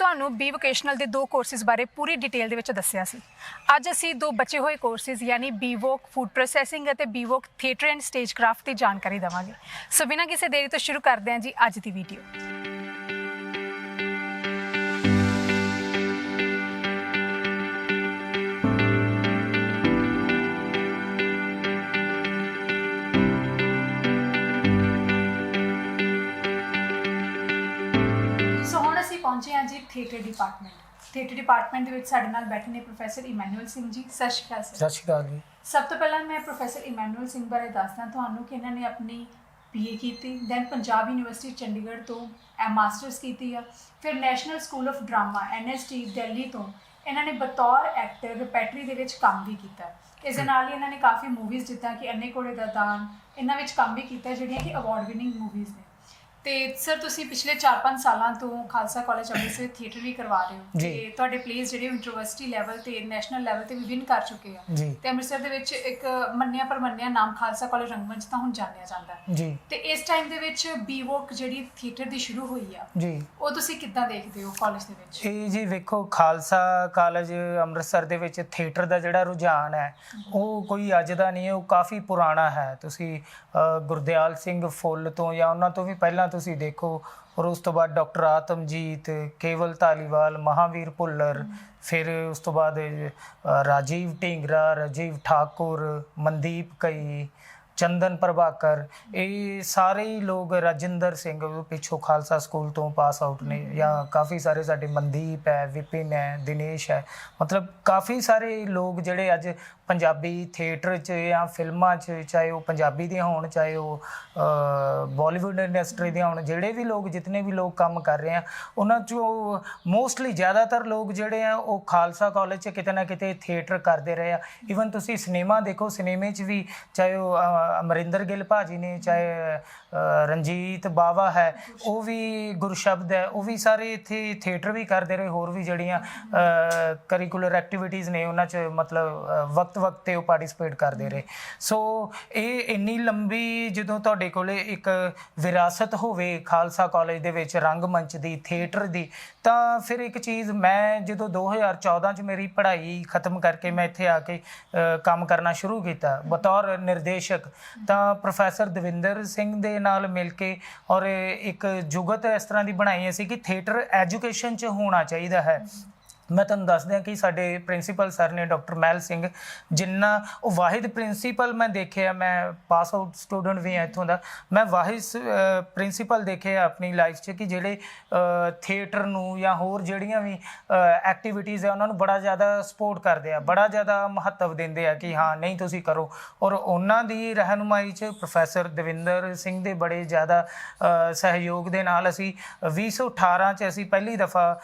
ਤੁਹਾਨੂੰ B vocational ਦੇ ਦੋ ਕੋਰਸਿਸ ਬਾਰੇ ਪੂਰੀ ਡਿਟੇਲ ਦੇ ਵਿੱਚ ਦੱਸਿਆ ਸੀ। ਅੱਜ ਅਸੀਂ ਦੋ ਬਚੇ ਹੋਏ ਕੋਰਸਿਸ ਯਾਨੀ ਬੀ ਵੋਕ ਫੂਡ ਪ੍ਰੋਸੈਸਿੰਗ ਅਤੇ B walk theatre and stage craft ਦੀ ਜਾਣਕਾਰੀ ਦੇਵਾਂਗੇ। ਸੋ ਬਿਨਾਂ ਕਿਸੇ ਦੇਰੀ ਤੋਂ ਸ਼ੁਰੂ ਕਰਦੇ ਹਾਂ ਜੀ ਅੱਜ ਦੀ ਵੀਡੀਓ। पहुंचे हैं जी थिएटर डिपार्टमेंट ਦੇ ਵਿੱਚ ਸਾਡੇ ਨਾਲ ਬੈਠੇ ਨੇ ਪ੍ਰੋਫੈਸਰ ਇਮੈਨੂਅਲ ਸਿੰਘ ਜੀ। ਸਤਿ ਸ਼੍ਰੀ ਅਕਾਲ ਸਰ। ਸਤਿ ਸ਼੍ਰੀ ਅਕਾਲ ਜੀ। ਸਭ ਤੋਂ ਪਹਿਲਾਂ ਮੈਂ ਪ੍ਰੋਫੈਸਰ ਇਮੈਨੂਅਲ ਸਿੰਘ ਬਾਰੇ ਦੱਸਦਾ ਤੁਹਾਨੂੰ ਕਿ ਇਹਨਾਂ ਨੇ ਆਪਣੀ BA ਕੀਤੀ, ਦੈਨ ਪੰਜਾਬ ਯੂਨੀਵਰਸਿਟੀ ਚੰਡੀਗੜ੍ਹ ਤੋਂ ਮਾਸਟਰਸ ਕੀਤੀ ਆ, ਫਿਰ national school of drama NST Delhi ਤੋਂ ਇਹਨਾਂ ਨੇ ਬਤੌਰ ਐਕਟਰ ਰਿਪੈਟਰੀ ਦੇ ਵਿੱਚ ਕੰਮ ਵੀ ਕੀਤਾ। ਇਸ ਦੇ ਨਾਲ ਹੀ ਇਹਨਾਂ ਨੇ ਕਾਫੀ ਮੂਵੀਜ਼ ਜਿੱਦਾਂ ਕਿ ਅੰਨੇ ਘੋੜੇ ਦਾ ਦਾਨ ਇਹਨਾਂ ਵਿੱਚ ਕੰਮ ਵੀ ਕੀਤਾ ਜਿਹੜੀਆਂ ਕਿ ਅਵਾਰਡ ਵਿਨਿੰਗ ਮੂਵੀਜ਼ ਨੇ। ਤੇ ਸਰ ਤੁਸੀਂ ਪਿਛਲੇ 4-5 ਸਾਲਾਂ ਤੋਂ ਖਾਲਸਾ ਕਾਲਜ ਅੰਮ੍ਰਿਤਸਰ ਥੀਏਟਰ ਵੀ ਕਰਵਾ ਰਹੇ ਹੋ ਤੇ ਤੁਹਾਡੇ ਪਲੇਸ ਜਿਹੜੇ ਯੂਨੀਵਰਸਿਟੀ ਲੈਵਲ ਤੇ ਨੈਸ਼ਨਲ ਲੈਵਲ ਤੇ ਵੀ ਵਿਨ ਕਰ ਚੁੱਕੇ ਆ ਤੇ ਅੰਮ੍ਰਿਤਸਰ ਦੇ ਵਿੱਚ ਇੱਕ ਮੰਨਿਆ ਪਰਮੰਨਿਆ ਨਾਮ ਖਾਲਸਾ ਕਾਲਜ ਰੰਗਮੰਚ ਤਾਂ ਹੁਣ ਜਾਣਿਆ ਜਾਂਦਾ ਜੀ। ਤੇ ਇਸ ਟਾਈਮ ਦੇ ਵਿੱਚ ਬੀ ਵੋਕ ਜਿਹੜੀ ਥੀਏਟਰ ਦੀ ਸ਼ੁਰੂ ਹੋਈ ਆ ਜੀ, ਉਹ ਤੁਸੀਂ ਕਿੱਦਾਂ ਦੇਖਦੇ ਹੋ ਕਾਲਜ ਦੇ ਵਿੱਚ? ਇਹ ਜੀ ਵੇਖੋ, ਖਾਲਸਾ ਕਾਲਜ ਅੰਮ੍ਰਿਤਸਰ ਦੇ ਵਿੱਚ ਥੀਏਟਰ ਦਾ ਜਿਹੜਾ ਰੁਝਾਨ ਹੈ ਉਹ ਕੋਈ ਅੱਜ ਦਾ ਨਹੀਂ ਹੈ, ਉਹ ਕਾਫੀ ਪੁਰਾਣਾ ਹੈ। ਤੁਸੀਂ ਗੁਰਦਿਆਲ ਸਿੰਘ ਫੁੱਲ ਤੋਂ ਜਾਂ ਉਹਨਾਂ ਤੋਂ ਵੀ ਪਹਿਲਾਂ ਤੁਸੀਂ ਦੇਖੋ, ਔਰ ਉਸ ਤੋਂ ਬਾਅਦ ਡਾਕਟਰ ਆਤਮਜੀਤ, ਕੇਵਲ ਧਾਲੀਵਾਲ, ਮਹਾਵੀਰ ਭੁੱਲਰ, ਫਿਰ ਉਸ ਤੋਂ ਬਾਅਦ ਰਾਜੀਵ ਢੀਂਗਰਾ, ਰਾਜੀਵ ਠਾਕੁਰ, ਮਨਦੀਪ ਕਈ, ਚੰਦਨ ਪ੍ਰਭਾਕਰ, ਇਹ ਸਾਰੇ ਹੀ ਲੋਕ, ਰਾਜਿੰਦਰ ਸਿੰਘ ਪਿੱਛੋਂ ਖਾਲਸਾ ਸਕੂਲ ਤੋਂ ਪਾਸ ਆਊਟ ਨੇ, ਜਾਂ ਕਾਫੀ ਸਾਰੇ ਸਾਡੇ ਮਨਦੀਪ ਹੈ, ਵਿਪਿਨ ਹੈ, ਦਿਨੇਸ਼ ਹੈ, ਮਤਲਬ ਕਾਫੀ ਸਾਰੇ ਲੋਕ ਜਿਹੜੇ ਅੱਜ ਪੰਜਾਬੀ ਥੀਏਟਰ 'ਚ ਜਾਂ ਫਿਲਮਾਂ 'ਚ, ਚਾਹੇ ਉਹ ਪੰਜਾਬੀ ਦੀਆਂ ਹੋਣ ਚਾਹੇ ਉਹ ਬਾਲੀਵੁੱਡ ਇੰਡਸਟਰੀ ਦੀਆਂ ਹੋਣ, ਜਿਹੜੇ ਵੀ ਲੋਕ ਜਿਤਨੇ ਵੀ ਲੋਕ ਕੰਮ ਕਰ ਰਹੇ ਆ ਉਹਨਾਂ 'ਚੋਂ ਮੋਸਟਲੀ ਜ਼ਿਆਦਾਤਰ ਲੋਕ ਜਿਹੜੇ ਆ ਉਹ ਖਾਲਸਾ ਕਾਲਜ 'ਚ ਕਿਤੇ ਨਾ ਕਿਤੇ ਥੀਏਟਰ ਕਰਦੇ ਰਹੇ ਆ। ਈਵਨ ਤੁਸੀਂ ਸਿਨੇਮਾ ਦੇਖੋ, ਸਿਨੇਮੇ 'ਚ ਵੀ ਚਾਹੇ ਉਹ ਅਮਰਿੰਦਰ ਗਿੱਲ ਭਾਜੀ ਨੇ, ਚਾਹੇ ਰਣਜੀਤ ਬਾਵਾ ਹੈ, ਉਹ ਵੀ ਗੁਰਸ਼ਬਦ ਹੈ, ਉਹ ਵੀ ਸਾਰੇ ਇੱਥੇ ਥੀਏਟਰ ਵੀ ਕਰਦੇ ਰਹੇ। ਹੋਰ ਵੀ ਜਿਹੜੀਆਂ ਕਰਿਕੂਲਰ ਐਕਟੀਵਿਟੀਜ਼ ਨੇ ਉਹਨਾਂ 'ਚ ਮਤਲਬ ਵਕਤ 'ਤੇ ਉਹ ਪਾਰਟੀਸਪੇਟ ਕਰਦੇ ਰਹੇ। ਸੋ ਇਹ ਇੰਨੀ ਲੰਬੀ ਜਦੋਂ ਤੁਹਾਡੇ ਕੋਲ ਇੱਕ ਵਿਰਾਸਤ ਹੋਵੇ ਖਾਲਸਾ ਕਾਲਜ ਦੇ ਵਿੱਚ ਰੰਗਮੰਚ ਦੀ, ਥੀਏਟਰ ਦੀ, ਤਾਂ ਫਿਰ ਇੱਕ ਚੀਜ਼, ਮੈਂ ਜਦੋਂ 2014 'ਚ ਮੇਰੀ ਪੜ੍ਹਾਈ ਖ਼ਤਮ ਕਰਕੇ ਮੈਂ ਇੱਥੇ ਆ ਕੇ ਕੰਮ ਕਰਨਾ ਸ਼ੁਰੂ ਕੀਤਾ ਬਤੌਰ ਨਿਰਦੇਸ਼ਕ, ਤਾਂ ਪ੍ਰੋਫੈਸਰ ਦਵਿੰਦਰ ਸਿੰਘ ਦੇ ਨਾਲ ਮਿਲ ਕੇ ਔਰ ਇੱਕ ਜੁਗਤ ਇਸ ਤਰ੍ਹਾਂ ਦੀ ਬਣਾਈ ਸੀ ਕਿ ਥੀਏਟਰ ਐਜੂਕੇਸ਼ਨ 'ਚ ਹੋਣਾ ਚਾਹੀਦਾ ਹੈ। ਮੈਂ ਤੁਹਾਨੂੰ ਦੱਸ ਦਿਆਂ ਕਿ ਸਾਡੇ ਪ੍ਰਿੰਸੀਪਲ ਸਰ ਨੇ ਡਾਕਟਰ ਮਹਿਲ ਸਿੰਘ, ਜਿੰਨਾ ਉਹ ਵਾਹਿਦ ਪ੍ਰਿੰਸੀਪਲ ਮੈਂ ਦੇਖਿਆ, ਮੈਂ ਪਾਸ ਆਊਟ ਸਟੂਡੈਂਟ ਵੀ ਹਾਂ ਇੱਥੋਂ ਦਾ, ਮੈਂ ਵਾਹਿਦ ਪ੍ਰਿੰਸੀਪਲ ਦੇਖੇ ਆਪਣੀ ਲਾਈਫ 'ਚ ਕਿ ਜਿਹੜੇ ਥੀਏਟਰ ਨੂੰ ਜਾਂ ਹੋਰ ਜਿਹੜੀਆਂ ਵੀ ਐਕਟੀਵਿਟੀਜ਼ ਹੈ ਉਹਨਾਂ ਨੂੰ ਬੜਾ ਜ਼ਿਆਦਾ ਸਪੋਰਟ ਕਰਦੇ ਆ, ਬੜਾ ਜ਼ਿਆਦਾ ਮਹੱਤਵ ਦਿੰਦੇ ਆ ਕਿ ਹਾਂ ਨਹੀਂ ਤੁਸੀਂ ਕਰੋ। ਔਰ ਉਹਨਾਂ ਦੀ ਰਹਿਨੁਮਾਈ 'ਚ ਪ੍ਰੋਫੈਸਰ ਦਵਿੰਦਰ ਸਿੰਘ ਦੇ ਬੜੇ ਜ਼ਿਆਦਾ ਸਹਿਯੋਗ ਦੇ ਨਾਲ ਅਸੀਂ 2018 'ਚ ਅਸੀਂ ਪਹਿਲੀ ਦਫਾ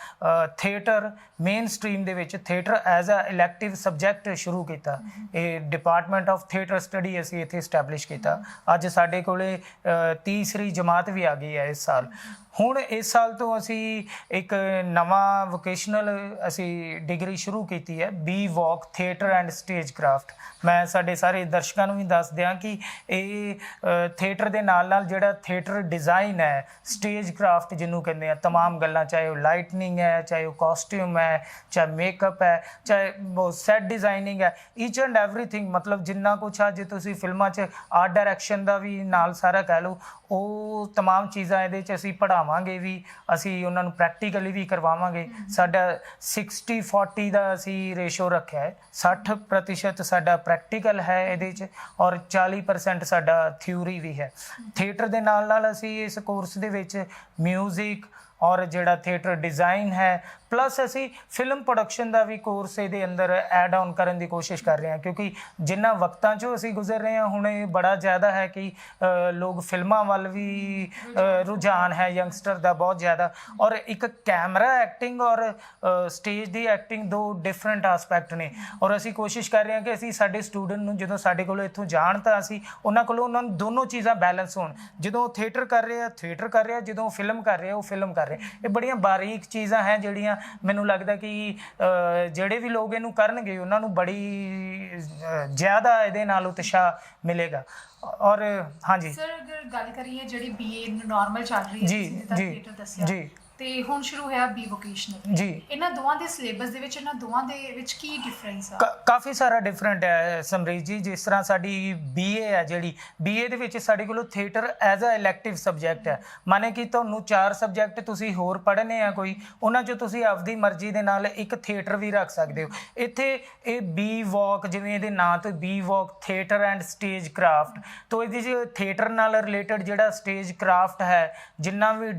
ਥੀਏਟਰ ਮੇਨ ਸਟਰੀਮ ਦੇ ਵਿੱਚ theatre as a elective subject ਸ਼ੁਰੂ ਕੀਤਾ। ਇਹ ਡਿਪਾਰਟਮੈਂਟ ਆਫ ਥੀਏਟਰ ਸਟੱਡੀ ਅਸੀਂ ਇੱਥੇ ਸਟੈਬਲਿਸ਼ ਕੀਤਾ। ਅੱਜ ਸਾਡੇ ਕੋਲੇ ਤੀਸਰੀ ਜਮਾਤ ਵੀ ਆ ਗਈ ਹੈ ਇਸ ਸਾਲ। ਹੁਣ ਇਸ ਸਾਲ ਤੋਂ ਅਸੀਂ ਇੱਕ ਨਵਾਂ ਵੋਕੇਸ਼ਨਲ ਅਸੀਂ ਡਿਗਰੀ ਸ਼ੁਰੂ ਕੀਤੀ ਹੈ, B walk theatre and stage craft. ਮੈਂ ਸਾਡੇ ਸਾਰੇ ਦਰਸ਼ਕਾਂ ਨੂੰ ਵੀ ਦੱਸ ਦਿਆਂ ਕਿ ਇਹ ਥੀਏਟਰ ਦੇ ਨਾਲ ਨਾਲ ਜਿਹੜਾ ਥੀਏਟਰ ਡਿਜ਼ਾਈਨ ਹੈ, ਸਟੇਜ ਕਰਾਫਟ ਜਿਹਨੂੰ ਕਹਿੰਦੇ ਆ, ਤਮਾਮ ਗੱਲਾਂ, ਚਾਹੇ ਉਹ ਲਾਈਟਨਿੰਗ ਹੈ, ਚਾਹੇ ਉਹ ਕਾਸਟਿਊਮ ਹੈ, ਚਾਹੇ ਮੇਕਅਪ ਹੈ, ਚਾਹੇ ਉਹ ਸੈਟ ਡਿਜ਼ਾਈਨਿੰਗ ਹੈ, ਈਚ ਐਂਡ ਐਵਰੀਥਿੰਗ, ਮਤਲਬ ਜਿੰਨਾ ਕੁਛ ਅੱਜ ਤੁਸੀਂ ਫਿਲਮਾਂ 'ਚ ਆਰਟ ਡਾਇਰੈਕਸ਼ਨ ਦਾ ਵੀ ਨਾਲ ਸਾਰਾ ਕਹਿ ਲਓ, ਉਹ ਤਮਾਮ ਚੀਜ਼ਾਂ ਇਹਦੇ 'ਚ ਅਸੀਂ ਪੜ੍ਹਾਵਾਂਗੇ ਵੀ, ਅਸੀਂ ਉਹਨਾਂ ਨੂੰ ਪ੍ਰੈਕਟੀਕਲੀ ਵੀ ਕਰਵਾਵਾਂਗੇ। ਸਾਡਾ 60-40 ਦਾ ਅਸੀਂ ਰੇਸ਼ੋ ਰੱਖਿਆ ਹੈ, 60% ਸਾਡਾ ਪ੍ਰੈਕਟੀਕਲ ਹੈ ਇਹਦੇ 'ਚ ਔਰ 40% ਸਾਡਾ ਥਿਊਰੀ ਵੀ ਹੈ। ਥੀਏਟਰ ਦੇ ਨਾਲ ਨਾਲ ਅਸੀਂ ਇਸ ਕੋਰਸ ਦੇ ਵਿੱਚ ਮਿਊਜ਼ਿਕ ਔਰ ਜਿਹੜਾ ਥੀਏਟਰ ਡਿਜ਼ਾਈਨ ਹੈ, ਪਲੱਸ ਅਸੀਂ ਫਿਲਮ ਪ੍ਰੋਡਕਸ਼ਨ ਦਾ ਵੀ ਕੋਰਸ ਇਹਦੇ ਅੰਦਰ ਐਡ ਆਨ ਕਰਨ ਦੀ ਕੋਸ਼ਿਸ਼ ਕਰ ਰਹੇ ਹਾਂ, ਕਿਉਂਕਿ ਜਿਨ੍ਹਾਂ ਵਕਤਾਂ 'ਚੋਂ ਅਸੀਂ ਗੁਜ਼ਰ ਰਹੇ ਹਾਂ ਹੁਣ ਇਹ ਬੜਾ ਜ਼ਿਆਦਾ ਹੈ ਕਿ ਲੋਕ ਫਿਲਮਾਂ ਵੱਲ ਵੀ ਰੁਝਾਨ ਹੈ ਯੰਗਸਟਰ ਦਾ ਬਹੁਤ ਜ਼ਿਆਦਾ। ਔਰ ਇੱਕ ਕੈਮਰਾ ਐਕਟਿੰਗ ਔਰ ਸਟੇਜ ਦੀ ਐਕਟਿੰਗ ਦੋ ਡਿਫਰੈਂਟ ਆਸਪੈਕਟ ਨੇ, ਔਰ ਅਸੀਂ ਕੋਸ਼ਿਸ਼ ਕਰ ਰਹੇ ਹਾਂ ਕਿ ਅਸੀਂ ਸਾਡੇ ਸਟੂਡੈਂਟ ਨੂੰ ਜਦੋਂ ਸਾਡੇ ਕੋਲੋਂ ਇੱਥੋਂ ਜਾਣ ਤਾਂ ਅਸੀਂ ਉਹਨਾਂ ਕੋਲੋਂ ਉਹਨਾਂ ਨੂੰ ਦੋਨੋਂ ਚੀਜ਼ਾਂ ਬੈਲੈਂਸ ਹੋਣ। ਜਦੋਂ ਥੀਏਟਰ ਕਰ ਰਹੇ ਆ ਥੀਏਟਰ ਕਰ ਰਹੇ ਆ, ਜਦੋਂ ਫਿਲਮ ਕਰ ਰਹੇ ਆ ਉਹ ਫਿਲਮ ਕਰ ਰਹੇ। ਇਹ ਬੜੀਆਂ ਬਾਰੀਕ ਚੀਜ਼ਾਂ ਹੈ ਜਿਹੜੀਆਂ ਮੈਨੂੰ ਲੱਗਦਾ ਕਿ ਜਿਹੜੇ ਵੀ ਲੋਕ ਇਹਨੂੰ ਕਰਨਗੇ ਉਹਨਾਂ ਨੂੰ ਬੜੀ ਜ਼ਿਆਦਾ ਇਹਦੇ ਨਾਲ ਉਤਸ਼ਾਹ ਮਿਲੇਗਾ। ਔਰ ਹਾਂਜੀ ਸਰ, ਅਗਰ ਗੱਲ ਕਰੀਏ ਜਿਹੜੀ BA ਨਾਰਮਲ ਚੱਲ ਰਹੀ ਹੈ ਜੀ ਜੀ ਜੀ, ਤੇ ਹੁਣ ਸ਼ੁਰੂ ਹੋਇਆ ਬੀ ਵੋਕੇਸ਼ਨਲ। ਜੀ ਇਹਨਾਂ ਦੋਵਾਂ ਦੇ ਸਿਲੇਬਸ ਦੇ ਵਿੱਚ, ਇਹਨਾਂ ਦੋਵਾਂ ਦੇ ਵਿੱਚ ਕੀ ਡਿਫਰੈਂਸ ਆ? ਕਾਫੀ ਸਾਰਾ ਡਿਫਰੈਂਟ ਹੈ ਸਮਰੀਤ ਜੀ। ਜਿਸ ਤਰ੍ਹਾਂ ਸਾਡੀ BA ਹੈ, ਜਿਹੜੀ BA ਦੇ ਵਿੱਚ ਸਾਡੇ ਕੋਲ theatre as a elective subject ਹੈ। ਮਾਨੇ ਕਿ ਤੁਹਾਨੂੰ 4 ਸਬਜੈਕਟ ਤੁਸੀਂ ਹੋਰ ਪੜ੍ਹਨੇ ਆ ਕੋਈ, ਉਹਨਾਂ 'ਚੋਂ ਤੁਸੀਂ ਆਪਦੀ ਮਰਜ਼ੀ ਦੇ ਨਾਲ ਇੱਕ ਥੀਏਟਰ ਵੀ ਰੱਖ ਸਕਦੇ ਹੋ। ਇੱਥੇ ਇਹ ਬੀ ਵੌਕ, ਜਿਵੇਂ ਇਹਦੇ ਨਾਂ ਤੋਂ B walk theatre and stage craft, ਤੋਂ ਇਹਦੇ 'ਚ ਥੀਏਟਰ ਨਾਲ ਰਿਲੇਟਡ ਜਿਹੜਾ ਸਟੇਜ ਕਰਾਫਟ ਹੈ, ਜਿੰਨਾ ਵੀ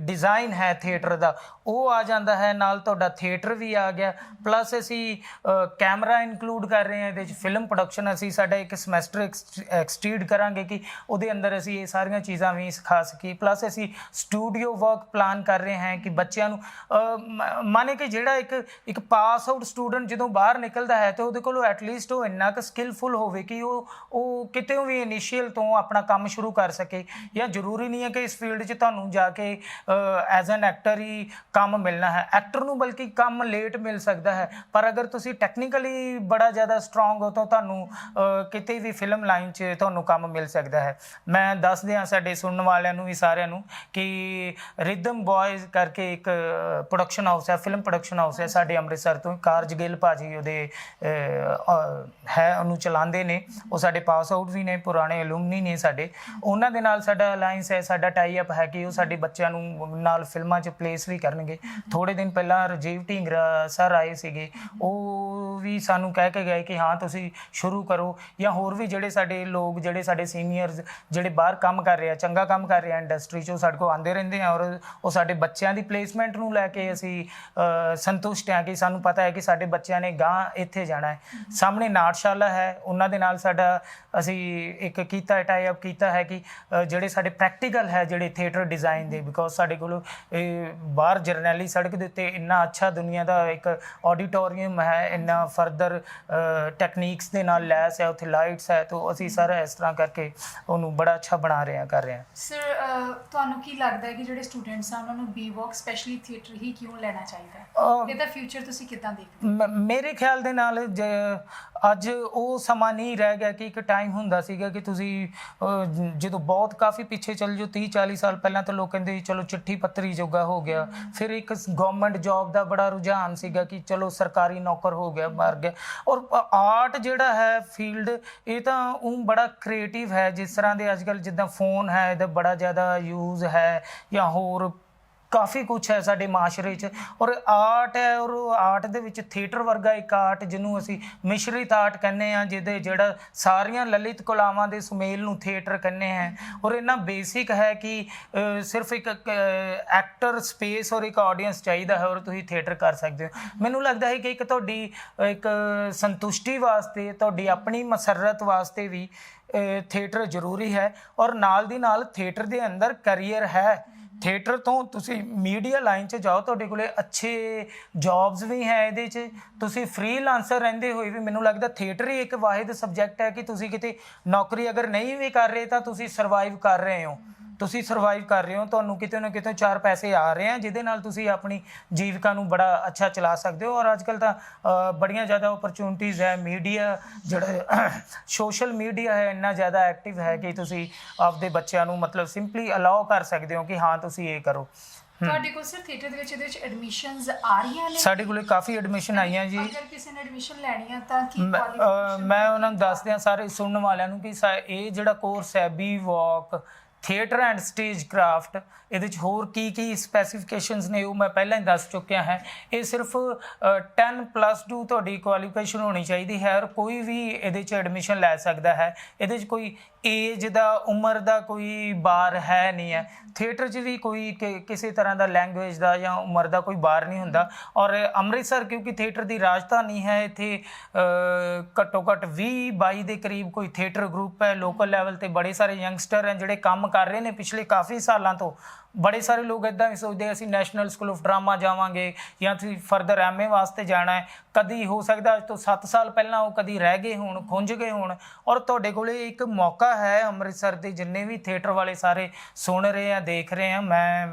ਡਿਜ਼ਾਈਨ ਹੈ ਥੀਏਟਰ ਦਾ, ਉਹ ਆ ਜਾਂਦਾ ਹੈ। ਨਾਲ ਤੁਹਾਡਾ ਥੀਏਟਰ ਵੀ ਆ ਗਿਆ, ਪਲੱਸ ਅਸੀਂ ਕੈਮਰਾ ਇਨਕਲੂਡ ਕਰ ਰਹੇ ਹਾਂ ਇਹਦੇ 'ਚ। ਫਿਲਮ ਪ੍ਰੋਡਕਸ਼ਨ ਅਸੀਂ ਸਾਡਾ ਇੱਕ ਸਮੈਸਟਰ ਐਕਸਟੀਡ ਕਰਾਂਗੇ ਕਿ ਉਹਦੇ ਅੰਦਰ ਅਸੀਂ ਇਹ ਸਾਰੀਆਂ ਚੀਜ਼ਾਂ ਵੀ ਸਿਖਾ ਸਕੀਏ। ਪਲੱਸ ਅਸੀਂ ਸਟੂਡੀਓ ਵਰਕ ਪਲਾਨ ਕਰ ਰਹੇ ਹਾਂ ਕਿ ਬੱਚਿਆਂ ਨੂੰ ਮਾਨੇ ਕਿ ਜਿਹੜਾ ਇੱਕ ਪਾਸ ਆਊਟ ਸਟੂਡੈਂਟ ਜਦੋਂ ਬਾਹਰ ਨਿਕਲਦਾ ਹੈ ਤਾਂ ਉਹਦੇ ਕੋਲ ਐਟਲੀਸਟ ਉਹ ਇੰਨਾ ਕੁ ਸਕਿੱਲਫੁਲ ਹੋਵੇ ਕਿ ਉਹ ਕਿਤੇ ਵੀ ਇਨੀਸ਼ੀਅਲ ਤੋਂ ਆਪਣਾ ਕੰਮ ਸ਼ੁਰੂ ਕਰ ਸਕੇ। ਜਾਂ ਜ਼ਰੂਰੀ ਨਹੀਂ ਹੈ ਕਿ ਇਸ ਫੀਲਡ 'ਚ ਤੁਹਾਨੂੰ ਜਾ ਕੇ ਐਜ਼ ਐਨ ਐਕਟਰ ਹੀ ਕੰਮ ਮਿਲਣਾ ਹੈ। ਐਕਟਰ ਨੂੰ ਬਲਕਿ ਕੰਮ ਲੇਟ ਮਿਲ ਸਕਦਾ ਹੈ, ਪਰ ਅਗਰ ਤੁਸੀਂ ਟੈਕਨੀਕਲੀ ਬੜਾ ਜ਼ਿਆਦਾ ਸਟਰੋਂਗ ਹੋ ਤਾਂ ਤੁਹਾਨੂੰ ਕਿਤੇ ਵੀ ਫਿਲਮ ਲਾਈਨ 'ਚ ਤੁਹਾਨੂੰ ਕੰਮ ਮਿਲ ਸਕਦਾ ਹੈ। ਮੈਂ ਦੱਸ ਦਿਆਂ ਸਾਡੇ ਸੁਣਨ ਵਾਲਿਆਂ ਨੂੰ ਵੀ ਸਾਰਿਆਂ ਨੂੰ ਕਿ ਰਿਦਮ ਬॉयਜ਼ ਕਰਕੇ ਇੱਕ ਪ੍ਰੋਡਕਸ਼ਨ ਹਾਊਸ ਹੈ, ਫਿਲਮ ਪ੍ਰੋਡਕਸ਼ਨ ਹਾਊਸ ਹੈ ਸਾਡੇ ਅੰਮ੍ਰਿਤਸਰ ਤੋਂ। ਕਾਰਜ ਗਿੱਲ ਭਾਜੀ ਉਹਦੇ ਹੈ, ਉਹਨੂੰ ਚਲਾਉਂਦੇ ਨੇ। ਉਹ ਸਾਡੇ ਪਾਸ ਆਊਟ ਵੀ ਨੇ, ਪੁਰਾਣੇ ਐਲੂਮਨੀ ਨੇ ਸਾਡੇ। ਉਹਨਾਂ ਦੇ ਨਾਲ ਸਾਡਾ ਅਲਾਈਅੰਸ ਹੈ, ਸਾਡਾ ਟਾਈ ਅਪ ਹੈ ਕਿ ਉਹ ਸਾਡੇ ਬੱਚਿਆਂ ਨੂੰ ਨਾਲ ਫਿਲਮਾਂ 'ਚ ਪਲੇਸ ਵੀ ਕਰਨਗੇ। ਥੋੜ੍ਹੇ ਦਿਨ ਪਹਿਲਾਂ ਰਾਜੀਵ ਢੀਂਗਰਾ ਸਰ ਆਏ ਸੀਗੇ, ਉਹ ਵੀ ਸਾਨੂੰ ਕਹਿ ਕੇ ਗਏ ਕਿ ਹਾਂ ਤੁਸੀਂ ਸ਼ੁਰੂ ਕਰੋ। ਜਾਂ ਹੋਰ ਵੀ ਜਿਹੜੇ ਸਾਡੇ ਲੋਕ, ਜਿਹੜੇ ਸਾਡੇ ਸੀਨੀਅਰਸ ਜਿਹੜੇ ਬਾਹਰ ਕੰਮ ਕਰ ਰਹੇ ਆ, ਚੰਗਾ ਕੰਮ ਕਰ ਰਹੇ ਆ ਇੰਡਸਟਰੀ 'ਚ, ਉਹ ਸਾਡੇ ਕੋਲ ਆਉਂਦੇ ਰਹਿੰਦੇ ਆ। ਔਰ ਉਹ ਸਾਡੇ ਬੱਚਿਆਂ ਦੀ ਪਲੇਸਮੈਂਟ ਨੂੰ ਲੈ ਕੇ ਅਸੀਂ ਸੰਤੁਸ਼ਟ ਹਾਂ ਕਿ ਸਾਨੂੰ ਪਤਾ ਹੈ ਕਿ ਸਾਡੇ ਬੱਚਿਆਂ ਨੇ ਗਾਂ ਇੱਥੇ ਜਾਣਾ ਹੈ। ਸਾਹਮਣੇ ਨਾਟਸ਼ਾਲਾ ਹੈ, ਉਹਨਾਂ ਦੇ ਨਾਲ ਸਾਡਾ ਅਸੀਂ ਇੱਕ ਕੀਤਾ ਟਾਈ ਅਪ ਕੀਤਾ ਹੈ ਕਿ ਜਿਹੜੇ ਸਾਡੇ ਪ੍ਰੈਕਟੀਕਲ ਹੈ ਜਿਹੜੇ ਥੀਏਟਰ ਡਿਜ਼ਾਈਨ ਦੇ, ਬਿਕੋਜ਼ ਸਾਡੇ ਕੋਲ ਬਾਹਰ ਜਰਨੈਲੀ ਸੜਕ ਦੇ ਉੱਤੇ ਇੰਨਾ ਅੱਛਾ ਦੁਨੀਆ ਦਾ ਇੱਕ ਆਡੀਟੋਰੀਅਮ ਹੈ, ਇੰਨਾ ਫਰਦਰ ਟੈਕਨੀਕਸ ਦੇ ਨਾਲ ਲੈਸ ਹੈ, ਉੱਥੇ ਲਾਈਟਸ ਹੈ। ਤਾਂ ਅਸੀਂ ਸਾਰਾ ਇਸ ਤਰ੍ਹਾਂ ਕਰਕੇ ਉਹਨੂੰ ਬੜਾ ਅੱਛਾ ਬਣਾ ਰਹੇ ਹਾਂ, ਕਰ ਰਹੇ ਹਾਂ। ਸਰ ਤੁਹਾਨੂੰ ਕੀ ਲੱਗਦਾ ਹੈ ਕਿ ਜਿਹੜੇ ਸਟੂਡੈਂਟਸ ਆ ਉਹਨਾਂ ਨੂੰ ਬੀ ਵੌਕ ਸਪੈਸ਼ਲੀ ਥੀਏਟਰ ਹੀ ਕਿਉਂ ਲੈਣਾ ਚਾਹੀਦਾ ਹੈ? ਇਹਦਾ ਫਿਊਚਰ ਤੁਸੀਂ ਕਿੱਦਾਂ ਦੇਖਦੇ ਹੋ? ਮੇਰੇ ਖਿਆਲ ਦੇ ਨਾਲ ਅੱਜ ਉਹ ਸਮਾਂ ਨਹੀਂ ਰਹਿ ਗਿਆ ਕਿ ਇੱਕ ਟਾਈਮ ਹੁੰਦਾ ਸੀਗਾ ਕਿ ਤੁਸੀਂ ਜਦੋਂ ਬਹੁਤ ਕਾਫੀ ਪਿੱਛੇ ਚੱਲ ਜਾਓ, 30-40 ਸਾਲ ਪਹਿਲਾਂ ਤਾਂ ਲੋਕ ਕਹਿੰਦੇ ਚਲੋ ਚਿੱਠੀ ਪੱਤਰੀ ਜੋਗਾ ਹੋ ਗਿਆ। ਫਿਰ ਇੱਕ ਗਵਰਨਮੈਂਟ ਜੌਬ ਦਾ ਬੜਾ ਰੁਝਾਨ ਸੀਗਾ ਕਿ ਚਲੋ ਸਰਕਾਰੀ ਨੌਕਰ ਹੋ ਗਿਆ, ਮਰ ਗਿਆ। ਔਰ ਆਰਟ ਜਿਹੜਾ ਹੈ ਫੀਲਡ, ਇਹ ਤਾਂ ਉਹ ਬੜਾ ਕ੍ਰੀਏਟਿਵ ਹੈ। ਜਿਸ ਤਰ੍ਹਾਂ ਦੇ ਅੱਜ ਕੱਲ੍ਹ ਜਿੱਦਾਂ ਫੋਨ ਹੈ, ਇਹਦਾ ਬੜਾ ਜ਼ਿਆਦਾ ਯੂਜ਼ ਹੈ, ਜਾਂ ਹੋਰ ਕਾਫੀ ਕੁਛ ਹੈ ਸਾਡੇ ਮਾਸ਼ਰੇ 'ਚ। ਔਰ ਆਰਟ ਹੈ, ਔਰ ਆਰਟ ਦੇ ਵਿੱਚ ਥੀਏਟਰ ਵਰਗਾ ਇੱਕ ਆਰਟ ਜਿਹਨੂੰ ਅਸੀਂ ਮਿਸ਼ਰਿਤ ਆਰਟ ਕਹਿੰਦੇ ਹਾਂ, ਜਿਹੜਾ ਸਾਰੀਆਂ ਲਲਿਤ ਕਲਾਵਾਂ ਦੇ ਸੁਮੇਲ ਨੂੰ ਥੀਏਟਰ ਕਹਿੰਦੇ ਹਾਂ। ਔਰ ਇੰਨਾ ਬੇਸਿਕ ਹੈ ਕਿ ਸਿਰਫ ਇੱਕ ਐਕਟਰ ਸਪੇਸ ਔਰ ਇੱਕ ਆਡੀਅੰਸ ਚਾਹੀਦਾ ਹੈ, ਔਰ ਤੁਸੀਂ ਥੀਏਟਰ ਕਰ ਸਕਦੇ ਹੋ। ਮੈਨੂੰ ਲੱਗਦਾ ਹੈ ਕਿ ਇੱਕ ਤੁਹਾਡੀ ਇੱਕ ਸੰਤੁਸ਼ਟੀ ਵਾਸਤੇ, ਤੁਹਾਡੀ ਆਪਣੀ ਮਸਰਤ ਵਾਸਤੇ ਵੀ ਥੀਏਟਰ ਜ਼ਰੂਰੀ ਹੈ। ਔਰ ਨਾਲ ਦੀ ਨਾਲ ਥੀਏਟਰ ਦੇ ਅੰਦਰ ਕਰੀਅਰ ਹੈ। ਥੀਏਟਰ ਤੋਂ ਤੁਸੀਂ ਮੀਡੀਆ ਲਾਈਨ 'ਚ ਜਾਓ, ਤੁਹਾਡੇ ਕੋਲ ਅੱਛੇ ਜੌਬਸ ਵੀ ਹੈ ਇਹਦੇ 'ਚ। ਤੁਸੀਂ ਫ੍ਰੀਲਾਂਸਰ ਰਹਿੰਦੇ ਹੋਏ ਵੀ ਮੈਨੂੰ ਲੱਗਦਾ ਥੀਏਟਰ ਹੀ ਇੱਕ ਵਾਹਿਦ ਸਬਜੈਕਟ ਹੈ ਕਿ ਤੁਸੀਂ ਕਿਤੇ ਨੌਕਰੀ ਅਗਰ ਨਹੀਂ ਵੀ ਕਰ ਰਹੇ ਤਾਂ ਤੁਸੀਂ ਸਰਵਾਈਵ ਕਰ ਰਹੇ ਹੋ। ਤੁਹਾਨੂੰ ਕਿਤੇ ਨਾ ਕਿਤੇ 4 ਪੈਸੇ ਆ ਰਹੇ ਆ, ਜਿਹਦੇ ਨਾਲ ਤੁਸੀਂ ਆਪਣੀ ਜੀਵਿਕਾ ਨੂੰ ਬੜਾ ਅੱਛਾ ਚਲਾ ਸਕਦੇ ਹੋ। ਔਰ ਅੱਜ ਕੱਲ੍ਹ ਤਾਂ ਬੜੀਆਂ ਜ਼ਿਆਦਾ ਓਪਰਚੁਨਿਟੀਜ਼ ਹੈ। ਮੀਡੀਆ ਜਿਹੜਾ ਸੋਸ਼ਲ ਮੀਡੀਆ ਹੈ ਇੰਨਾ ਜ਼ਿਆਦਾ ਐਕਟਿਵ ਹੈ ਕਿ ਤੁਸੀਂ ਆਪਦੇ ਬੱਚਿਆਂ ਨੂੰ ਮਤਲਬ ਸਿੰਪਲੀ ਅਲਾਓ ਕਰ ਸਕਦੇ ਹੋ ਕਿ ਹਾਂ ਤੁਸੀਂ ਇਹ ਕਰੋ। ਤੁਹਾਡੇ ਕੋਲ ਸਰ ਥੀਏਟਰ ਦੇ ਵਿੱਚ ਇਹਦੇ ਵਿੱਚ ਐਡਮਿਸ਼ਨਸ ਆ ਰਹੀਆਂ ਨੇ? ਸਾਡੇ ਕੋਲ ਕਾਫੀ ਐਡਮਿਸ਼ਨ ਆਈਆਂ ਜੀ। ਅਗਰ ਕਿਸੇ ਨੇ ਐਡਮਿਸ਼ਨ ਲੈਣੀ ਆ ਤਾਂ ਕੀ ਕੁਆਲੀਫਿਕੇਸ਼ਨ? ਮੈਂ ਉਹਨਾਂ ਨੂੰ ਦੱਸ ਦਿਆਂ ਸਾਰੇ ਸੁਣਨ ਵਾਲਿਆਂ ਨੂੰ ਕਿ ਇਹ ਜਿਹੜਾ ਕੋਰਸ ਹੈ B walk theatre and stage craft, ਇਹਦੇ 'ਚ ਹੋਰ ਕੀ ਸਪੈਸੀਫਿਕੇਸ਼ਨਸ ਨੇ ਉਹ ਮੈਂ ਪਹਿਲਾਂ ਹੀ ਦੱਸ ਚੁੱਕਿਆ ਹੈ। ਇਹ ਸਿਰਫ 10+2 ਤੁਹਾਡੀ ਕੁਆਲੀਫਿਕੇਸ਼ਨ ਹੋਣੀ ਚਾਹੀਦੀ ਹੈ, ਔਰ ਕੋਈ ਵੀ ਇਹਦੇ 'ਚ ਐਡਮਿਸ਼ਨ ਲੈ ਸਕਦਾ ਹੈ। ਇਹਦੇ 'ਚ ਕੋਈ ਏਜ ਦਾ, ਉਮਰ ਦਾ ਕੋਈ ਬਾਰ ਹੈ ਨਹੀਂ ਹੈ। ਥੀਏਟਰ 'ਚ ਵੀ ਕੋਈ ਕਿਸੇ ਤਰ੍ਹਾਂ ਦਾ ਲੈਂਗੁਏਜ ਦਾ ਜਾਂ ਉਮਰ ਦਾ ਕੋਈ ਬਾਰ ਨਹੀਂ ਹੁੰਦਾ। ਔਰ ਅੰਮ੍ਰਿਤਸਰ ਕਿਉਂਕਿ ਥੀਏਟਰ ਦੀ ਰਾਜਧਾਨੀ ਹੈ, ਇੱਥੇ ਘੱਟੋ ਘੱਟ 20-22 ਦੇ ਕਰੀਬ ਕੋਈ ਥੀਏਟਰ ਗਰੁੱਪ ਹੈ। ਲੋਕਲ ਲੈਵਲ 'ਤੇ ਬੜੇ ਸਾਰੇ ਯੰਗਸਟਰ ਹੈ ਜਿਹੜੇ ਕੰਮ ਕਰ ਰਹੇ ਨੇ ਪਿਛਲੇ ਕਾਫੀ ਸਾਲਾਂ ਤੋਂ। ਬੜੇ ਸਾਰੇ ਲੋਕ ਇੱਦਾਂ ਵੀ ਸੋਚਦੇ ਅਸੀਂ ਨੈਸ਼ਨਲ ਸਕੂਲ ਆਫ ਡਰਾਮਾ ਜਾਵਾਂਗੇ ਜਾਂ ਤੁਸੀਂ ਫਰਦਰ MA ਵਾਸਤੇ ਜਾਣਾ ਹੈ। ਕਦੀ ਹੋ ਸਕਦਾ ਅੱਜ ਤੋਂ 7 ਸਾਲ ਪਹਿਲਾਂ ਉਹ ਕਦੀ ਰਹਿ ਗਏ ਹੋਣ, ਖੁੰਝ ਗਏ ਹੋਣ। ਔਰ ਤੁਹਾਡੇ ਕੋਲ ਇੱਕ ਮੌਕਾ ਹੈ ਅੰਮ੍ਰਿਤਸਰ ਦੇ ਜਿੰਨੇ ਵੀ ਥੀਏਟਰ ਵਾਲੇ ਸਾਰੇ ਸੁਣ ਰਹੇ ਆ, ਦੇਖ ਰਹੇ ਆ, ਮੈਂ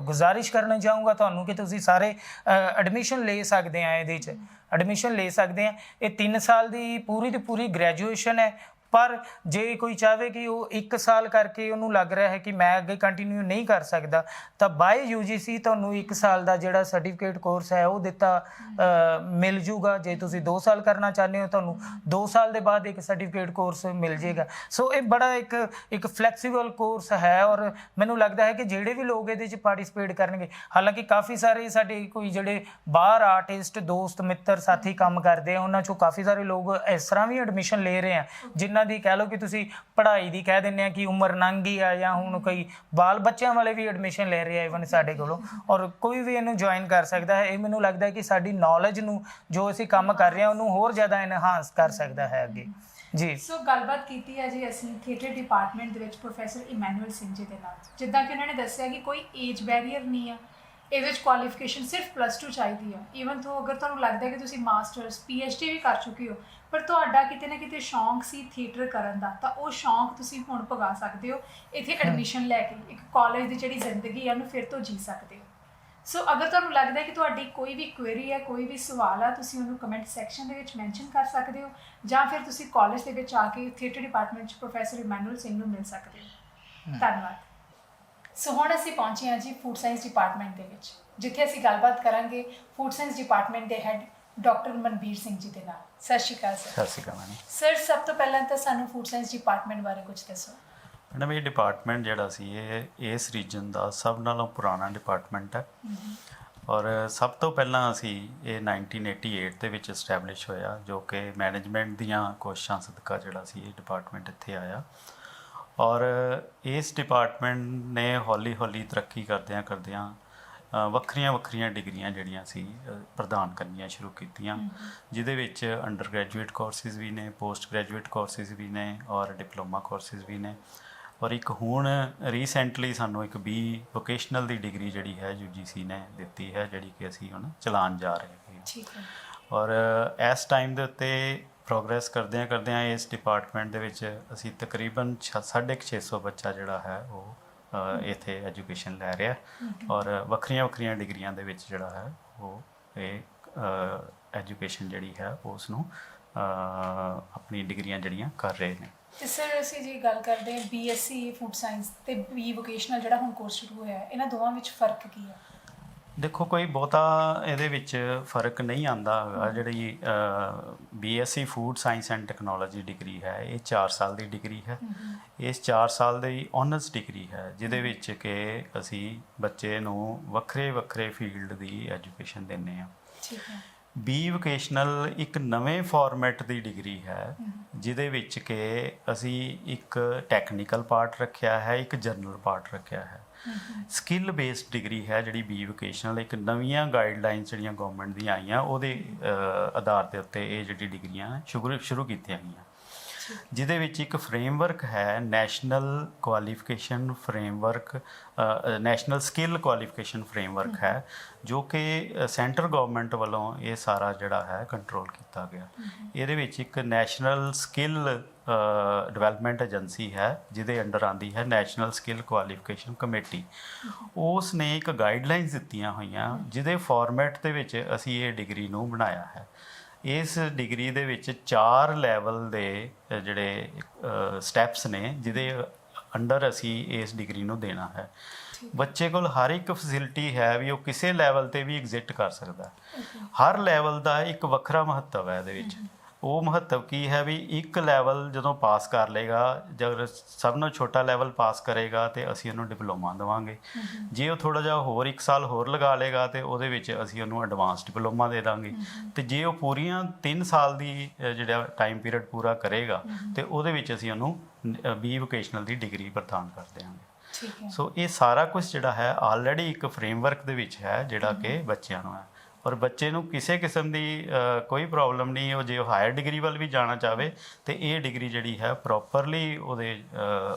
ਗੁਜ਼ਾਰਿਸ਼ ਕਰਨਾ ਚਾਹੂੰਗਾ ਤੁਹਾਨੂੰ ਕਿ ਤੁਸੀਂ ਸਾਰੇ ਐਡਮਿਸ਼ਨ ਲੈ ਸਕਦੇ ਆ। ਇਹਦੇ 'ਚ ਐਡਮਿਸ਼ਨ ਲੈ ਸਕਦੇ ਆ। ਇਹ 3 ਸਾਲ ਦੀ ਪੂਰੀ ਦੀ ਪੂਰੀ ਗ੍ਰੈਜੂਏਸ਼ਨ ਹੈ। ਪਰ ਜੇ ਕੋਈ ਚਾਹਵੇ ਕਿ ਉਹ 1 ਸਾਲ ਕਰਕੇ ਉਹਨੂੰ ਲੱਗ ਰਿਹਾ ਹੈ ਕਿ ਮੈਂ ਅੱਗੇ ਕੰਟੀਨਿਊ ਨਹੀਂ ਕਰ ਸਕਦਾ, ਤਾਂ ਬਾਏ UGC ਤੁਹਾਨੂੰ 1 ਸਾਲ ਦਾ ਜਿਹੜਾ ਸਰਟੀਫਿਕੇਟ ਕੋਰਸ ਹੈ ਉਹ ਦਿੱਤਾ ਮਿਲ ਜੂਗਾ। ਜੇ ਤੁਸੀਂ 2 ਸਾਲ ਕਰਨਾ ਚਾਹੁੰਦੇ ਹੋ ਤੁਹਾਨੂੰ 2 ਸਾਲ ਦੇ ਬਾਅਦ ਇੱਕ ਸਰਟੀਫਿਕੇਟ ਕੋਰਸ ਮਿਲ ਜੇਗਾ। ਸੋ ਇਹ ਬੜਾ ਇੱਕ ਫਲੈਕਸੀਬਲ ਕੋਰਸ ਹੈ, ਔਰ ਮੈਨੂੰ ਲੱਗਦਾ ਹੈ ਕਿ ਜਿਹੜੇ ਵੀ ਲੋਕ ਇਹਦੇ 'ਚ ਪਾਰਟਿਸਿਪੇਟ ਕਰਨਗੇ, ਹਾਲਾਂਕਿ ਕਾਫੀ ਸਾਰੇ ਸਾਡੇ ਕੋਈ ਜਿਹੜੇ ਬਾਹਰ ਆਰਟਿਸਟ ਦੋਸਤ ਮਿੱਤਰ ਸਾਥੀ ਕੰਮ ਕਰਦੇ ਆ, ਉਹਨਾਂ 'ਚੋਂ ਕਾਫੀ ਸਾਰੇ ਲੋਕ ਇਸ ਤਰ੍ਹਾਂ ਵੀ ਐਡਮਿਸ਼ਨ ਲੈ ਰਹੇ ਆ ਜਿਨ੍ਹਾਂ ਦੀ ਕਹਿ ਲਓ ਕਿ ਤੁਸੀਂ ਪੜ੍ਹਾਈ ਦੀ ਕਹਿ ਦਿੰਦੇ ਆ ਕਿ ਉਮਰ ਲੰਘ ਗਈ ਆ, ਜਾਂ ਹੁਣ ਕੋਈ ਬਾਲ ਬੱਚਿਆਂ ਵਾਲੇ ਵੀ ਐਡਮਿਸ਼ਨ ਲੈ ਰਹੇ ਆ ਇਵਨ ਸਾਡੇ ਕੋਲੋਂ, ਔਰ ਕੋਈ ਵੀ ਇਹਨੂੰ ਜੁਆਇਨ ਕਰ ਸਕਦਾ ਹੈ। ਇਹ ਮੈਨੂੰ ਲੱਗਦਾ ਹੈ ਕਿ ਸਾਡੀ ਨੌਲੇਜ ਨੂੰ ਜੋ ਅਸੀਂ ਕੰਮ ਕਰ ਰਹੇ ਹਾਂ ਉਹਨੂੰ ਹੋਰ ਜ਼ਿਆਦਾ ਇਨਹਾਂਸ ਕਰ ਸਕਦਾ ਹੈ ਅੱਗੇ ਜੀ। ਸੋ ਗੱਲਬਾਤ ਕੀਤੀ ਹੈ ਜੀ ਅਸੀਂ ਥੀਏਟਰ ਡਿਪਾਰਟਮੈਂਟ ਦੇ ਵਿੱਚ ਪ੍ਰੋਫੈਸਰ ਇਮੈਨੂਅਲ ਸਿੰਘ ਜੀ ਦੇ ਨਾਲ, ਜਿੱਦਾਂ ਕਿ ਉਹਨਾਂ ਨੇ ਦੱਸਿਆ ਕਿ ਕੋਈ ਏਜ ਬੈਰੀਅਰ ਨਹੀਂ ਆ, ਇਹਦੇ ਵਿੱਚ ਕੁਆਲੀਫਿਕੇਸ਼ਨ ਸਿਰਫ +2 ਚਾਹੀਦੀ ਆ। ਈਵਨ ਤੋਂ ਅਗਰ ਤੁਹਾਨੂੰ ਲੱਗਦਾ ਕਿ ਤੁਸੀਂ ਮਾਸਟਰਸ PhD ਵੀ ਕਰ ਚੁੱਕੇ ਹੋ, ਪਰ ਤੁਹਾਡਾ ਕਿਤੇ ਨਾ ਕਿਤੇ ਸ਼ੌਂਕ ਸੀ ਥੀਏਟਰ ਕਰਨ ਦਾ, ਤਾਂ ਉਹ ਸ਼ੌਂਕ ਤੁਸੀਂ ਹੁਣ ਪੁਗਾ ਸਕਦੇ ਹੋ ਇੱਥੇ ਐਡਮਿਸ਼ਨ ਲੈ ਕੇ, ਇੱਕ ਕਾਲਜ ਦੀ ਜਿਹੜੀ ਜ਼ਿੰਦਗੀ ਆ ਉਹਨੂੰ ਫਿਰ ਤੋਂ ਜੀ ਸਕਦੇ ਹੋ। ਸੋ ਅਗਰ ਤੁਹਾਨੂੰ ਲੱਗਦਾ ਕਿ ਤੁਹਾਡੀ ਕੋਈ ਵੀ ਕੁਐਰੀ ਹੈ, ਕੋਈ ਵੀ ਸਵਾਲ ਆ, ਤੁਸੀਂ ਉਹਨੂੰ ਕਮੈਂਟ ਸੈਕਸ਼ਨ ਦੇ ਵਿੱਚ ਮੈਂਸ਼ਨ ਕਰ ਸਕਦੇ ਹੋ, ਜਾਂ ਫਿਰ ਤੁਸੀਂ ਕਾਲਜ ਦੇ ਵਿੱਚ ਆ ਕੇ ਥੀਏਟਰ ਡਿਪਾਰਟਮੈਂਟ 'ਚ ਪ੍ਰੋਫੈਸਰ ਇਮੈਨੂਅਲ ਸਿੰਘ ਨੂੰ ਮਿਲ ਸਕਦੇ ਹੋ। ਧੰਨਵਾਦ। ਸੋ ਹੁਣ ਅਸੀਂ ਪਹੁੰਚੇ ਹਾਂ ਜੀ ਫੂਡ ਸਾਇੰਸ ਡਿਪਾਰਟਮੈਂਟ ਦੇ ਵਿੱਚ, ਜਿੱਥੇ ਅਸੀਂ ਗੱਲਬਾਤ ਕਰਾਂਗੇ ਫੂਡ ਸਾਇੰਸ ਡਿਪਾਰਟਮੈਂਟ ਦੇ ਹੈੱਡ ਡਾਕਟਰ ਮਨਬੀਰ ਸਿੰਘ ਜੀ ਦੇ ਨਾਲ। ਸਤਿ ਸ਼੍ਰੀ ਅਕਾਲ ਸਰ। ਸਤਿ ਸ਼੍ਰੀ ਅਕਾਲ ਮੈਡਮ। ਸਰ ਸਭ ਤੋਂ ਪਹਿਲਾਂ ਤਾਂ ਸਾਨੂੰ ਫੂਡ ਸਾਇੰਸ ਡਿਪਾਰਟਮੈਂਟ ਬਾਰੇ ਕੁਝ ਦੱਸੋ। ਮੈਡਮ ਇਹ ਡਿਪਾਰਟਮੈਂਟ ਜਿਹੜਾ ਸੀ ਇਹ ਇਸ ਰੀਜਨ ਦਾ ਸਭ ਨਾਲੋਂ ਪੁਰਾਣਾ ਡਿਪਾਰਟਮੈਂਟ ਹੈ, ਔਰ ਸਭ ਤੋਂ ਪਹਿਲਾਂ ਅਸੀਂ ਇਹ 1988 ਦੇ ਵਿੱਚ ਇਸਟੈਬਲਿਸ਼ ਹੋਇਆ, ਜੋ ਕਿ ਮੈਨੇਜਮੈਂਟ ਦੀਆਂ ਕੋਸ਼ਿਸ਼ਾਂ ਸਦਕਾ ਜਿਹੜਾ ਸੀ ਇਹ ਡਿਪਾਰਟਮੈਂਟ ਇੱਥੇ ਆਇਆ। ਔਰ ਇਸ ਡਿਪਾਰਟਮੈਂਟ ਨੇ ਹੌਲੀ ਹੌਲੀ ਤਰੱਕੀ ਕਰਦਿਆਂ ਵੱਖਰੀਆਂ ਡਿਗਰੀਆਂ ਜਿਹੜੀਆਂ ਸੀ ਪ੍ਰਦਾਨ ਕਰਨੀਆਂ ਸ਼ੁਰੂ ਕੀਤੀਆਂ, ਜਿਹਦੇ ਵਿੱਚ ਅੰਡਰ ਗ੍ਰੈਜੂਏਟ ਕੋਰਸਿਸ ਵੀ ਨੇ, ਪੋਸਟ ਗ੍ਰੈਜੂਏਟ ਕੋਰਸਿਸ ਵੀ ਨੇ, ਔਰ ਡਿਪਲੋਮਾ ਕੋਰਸਿਸ ਵੀ ਨੇ। ਔਰ ਇੱਕ ਹੁਣ ਰੀਸੈਂਟਲੀ ਸਾਨੂੰ ਇੱਕ ਵੋਕੇਸ਼ਨਲ ਦੀ ਡਿਗਰੀ ਜਿਹੜੀ ਹੈ UGC ਨੇ ਦਿੱਤੀ ਹੈ, ਜਿਹੜੀ ਕਿ ਅਸੀਂ ਹੁਣ ਚਲਾਉਣ ਜਾ ਰਹੇ ਹਾਂ। ਠੀਕ ਹੈ। ਔਰ ਇਸ ਟਾਈਮ ਦੇ ਉੱਤੇ ਪ੍ਰੋਗਰੈਸ ਕਰਦਿਆਂ ਇਸ ਡਿਪਾਰਟਮੈਂਟ ਦੇ ਵਿੱਚ ਅਸੀਂ ਤਕਰੀਬਨ 650 ਬੱਚਾ ਜਿਹੜਾ ਹੈ ਉਹ ਇੱਥੇ ਐਜੂਕੇਸ਼ਨ ਲੈ ਰਿਹਾ, ਔਰ ਵੱਖਰੀਆਂ ਡਿਗਰੀਆਂ ਦੇ ਵਿੱਚ ਜਿਹੜਾ ਹੈ ਉਹ ਇਹ ਐਜੂਕੇਸ਼ਨ ਜਿਹੜੀ ਹੈ ਉਸ ਨੂੰ ਆਪਣੀ ਡਿਗਰੀਆਂ ਜਿਹੜੀਆਂ ਕਰ ਰਹੇ ਨੇ। ਤੇ ਸਰ ਅਸੀਂ ਜੀ ਗੱਲ ਕਰਦੇ ਹਾਂ BSc ਫੂਡ ਸਾਇੰਸ ਤੇ ਵੋਕੇਸ਼ਨਲ ਜਿਹੜਾ ਹੁਣ ਕੋਰਸ ਸ਼ੁਰੂ ਹੋਇਆ, ਇਹਨਾਂ ਦੋਵਾਂ ਵਿੱਚ ਫਰਕ ਕੀ ਹੈ? ਦੇਖੋ ਕੋਈ ਬਹੁਤਾ ਇਹਦੇ ਵਿੱਚ ਫਰਕ ਨਹੀਂ ਆਉਂਦਾ ਹੈਗਾ। ਜਿਹੜੀ BSc food science and technology degree ਹੈ ਇਹ 4 ਸਾਲ ਦੀ ਡਿਗਰੀ ਹੈ। ਇਸ 4 ਸਾਲ ਦੀ ਓਨਰਸ ਡਿਗਰੀ ਹੈ, ਜਿਹਦੇ ਵਿੱਚ ਕਿ ਅਸੀਂ ਬੱਚੇ ਨੂੰ ਵੱਖਰੇ ਫੀਲਡ ਦੀ ਐਜੂਕੇਸ਼ਨ ਦਿੰਦੇ ਹਾਂ। ਠੀਕ ਹੈ। ਵੋਕੇਸ਼ਨਲ ਇੱਕ ਨਵੇਂ ਫਾਰਮੈਟ ਦੀ ਡਿਗਰੀ ਹੈ, ਜਿਹਦੇ ਵਿੱਚ ਕਿ ਅਸੀਂ ਇੱਕ ਟੈਕਨੀਕਲ ਪਾਰਟ ਰੱਖਿਆ ਹੈ, ਇੱਕ ਜਨਰਲ ਪਾਰਟ ਰੱਖਿਆ ਹੈ। ਸਕਿੱਲ ਬੇਸਡ ਡਿਗਰੀ ਹੈ ਜਿਹੜੀ ਵੋਕੇਸ਼ਨਲ, ਇੱਕ ਨਵੀਆਂ ਗਾਈਡਲਾਈਨਸ ਜਿਹੜੀਆਂ ਗਵਰਨਮੈਂਟ ਦੀਆਂ ਆਈਆਂ ਉਹਦੇ ਆਧਾਰ ਦੇ ਉੱਤੇ ਇਹ ਜਿਹੜੀ ਡਿਗਰੀਆਂ ਸ਼ੁਰੂ ਕੀਤੀਆਂ ਗਈਆਂ, ਜਿਹਦੇ ਵਿੱਚ ਇੱਕ ਫਰੇਮਵਰਕ ਹੈ national qualification framework, national skill qualification framework ਹੈ, ਜੋ ਕਿ ਸੈਂਟਰ ਗਵਰਨਮੈਂਟ ਵੱਲੋਂ ਇਹ ਸਾਰਾ ਜਿਹੜਾ ਹੈ ਕੰਟਰੋਲ ਕੀਤਾ ਗਿਆ। ਇਹਦੇ ਵਿੱਚ ਇੱਕ ਨੈਸ਼ਨਲ ਸਕਿੱਲ ਡਿਵੈਲਪਮੈਂਟ ਏਜੰਸੀ ਹੈ, ਜਿਹਦੇ ਅੰਡਰ ਆਉਂਦੀ ਹੈ ਨੈਸ਼ਨਲ ਸਕਿੱਲ ਕੁਆਲੀਫਿਕੇਸ਼ਨ ਕਮੇਟੀ। ਉਸ ਨੇ ਇੱਕ ਗਾਈਡਲਾਈਨਸ ਦਿੱਤੀਆਂ ਹੋਈਆਂ, ਜਿਹਦੇ ਫਾਰਮੈਟ ਦੇ ਵਿੱਚ ਅਸੀਂ ਇਹ ਡਿਗਰੀ ਨੂੰ ਬਣਾਇਆ ਹੈ। ਇਸ ਡਿਗਰੀ ਦੇ ਵਿੱਚ 4 ਲੈਵਲ ਦੇ ਜਿਹੜੇ ਸਟੈਪਸ ਨੇ, ਜਿਹਦੇ ਅੰਡਰ ਅਸੀਂ ਇਸ ਡਿਗਰੀ ਨੂੰ ਦੇਣਾ ਹੈ। ਬੱਚੇ ਕੋਲ ਹਰ ਇੱਕ ਫੈਸਿਲਿਟੀ ਹੈ ਵੀ ਉਹ ਕਿਸੇ ਲੈਵਲ ਤੇ ਵੀ ਐਗਜ਼ਿਸਟ ਕਰ ਸਕਦਾ। ਹਰ ਲੈਵਲ ਦਾ ਇੱਕ ਵੱਖਰਾ ਮਹੱਤਵ ਹੈ ਇਹਦੇ ਵਿੱਚ। ਉਹ ਮਹੱਤਵ ਕੀ ਹੈ ਵੀ ਇੱਕ ਲੈਵਲ ਜਦੋਂ ਪਾਸ ਕਰ ਲੇਗਾ, ਜਦ ਸਭ ਨਾਲੋਂ ਛੋਟਾ ਲੈਵਲ ਪਾਸ ਕਰੇਗਾ ਤੇ ਅਸੀਂ ਉਹਨੂੰ ਡਿਪਲੋਮਾ ਦੇਵਾਂਗੇ। ਜੇ ਉਹ ਥੋੜ੍ਹਾ ਜਿਹਾ ਹੋਰ 1 ਸਾਲ ਹੋਰ ਲਗਾ ਲੇਗਾ ਤੇ ਉਹਦੇ ਵਿੱਚ ਅਸੀਂ ਉਹਨੂੰ ਐਡਵਾਂਸ ਡਿਪਲੋਮਾ ਦੇ ਦਾਂਗੇ। ਤੇ ਜੇ ਉਹ ਪੂਰੀਆਂ 3 ਸਾਲ ਦੀ ਜਿਹੜਾ ਟਾਈਮ ਪੀਰੀਅਡ ਪੂਰਾ ਕਰੇਗਾ ਤੇ ਉਹਦੇ ਵਿੱਚ ਅਸੀਂ ਉਹਨੂੰ ਵੋਕੇਸ਼ਨਲ ਦੀ ਡਿਗਰੀ ਪ੍ਰਦਾਨ ਕਰ ਦਿਆਂਗੇ। ਸੋ ਇਹ ਸਾਰਾ ਕੁਝ ਜਿਹੜਾ ਹੈ ਆਲਰੇਡੀ ਇੱਕ ਫਰੇਮਵਰਕ ਦੇ ਵਿੱਚ ਹੈ, ਜਿਹੜਾ ਕਿ ਬੱਚਿਆਂ ਨੂੰ ਹੈ। ਔਰ ਬੱਚੇ ਨੂੰ ਕਿਸੇ ਕਿਸਮ ਦੀ ਕੋਈ ਪ੍ਰੋਬਲਮ ਨਹੀਂ, ਉਹ ਜੇ ਉਹ ਹਾਇਰ ਡਿਗਰੀ ਵੱਲ ਵੀ ਜਾਣਾ ਚਾਹਵੇ ਤੇ ਇਹ ਡਿਗਰੀ ਜਿਹੜੀ ਹੈ ਪ੍ਰੋਪਰਲੀ ਉਹਦੇ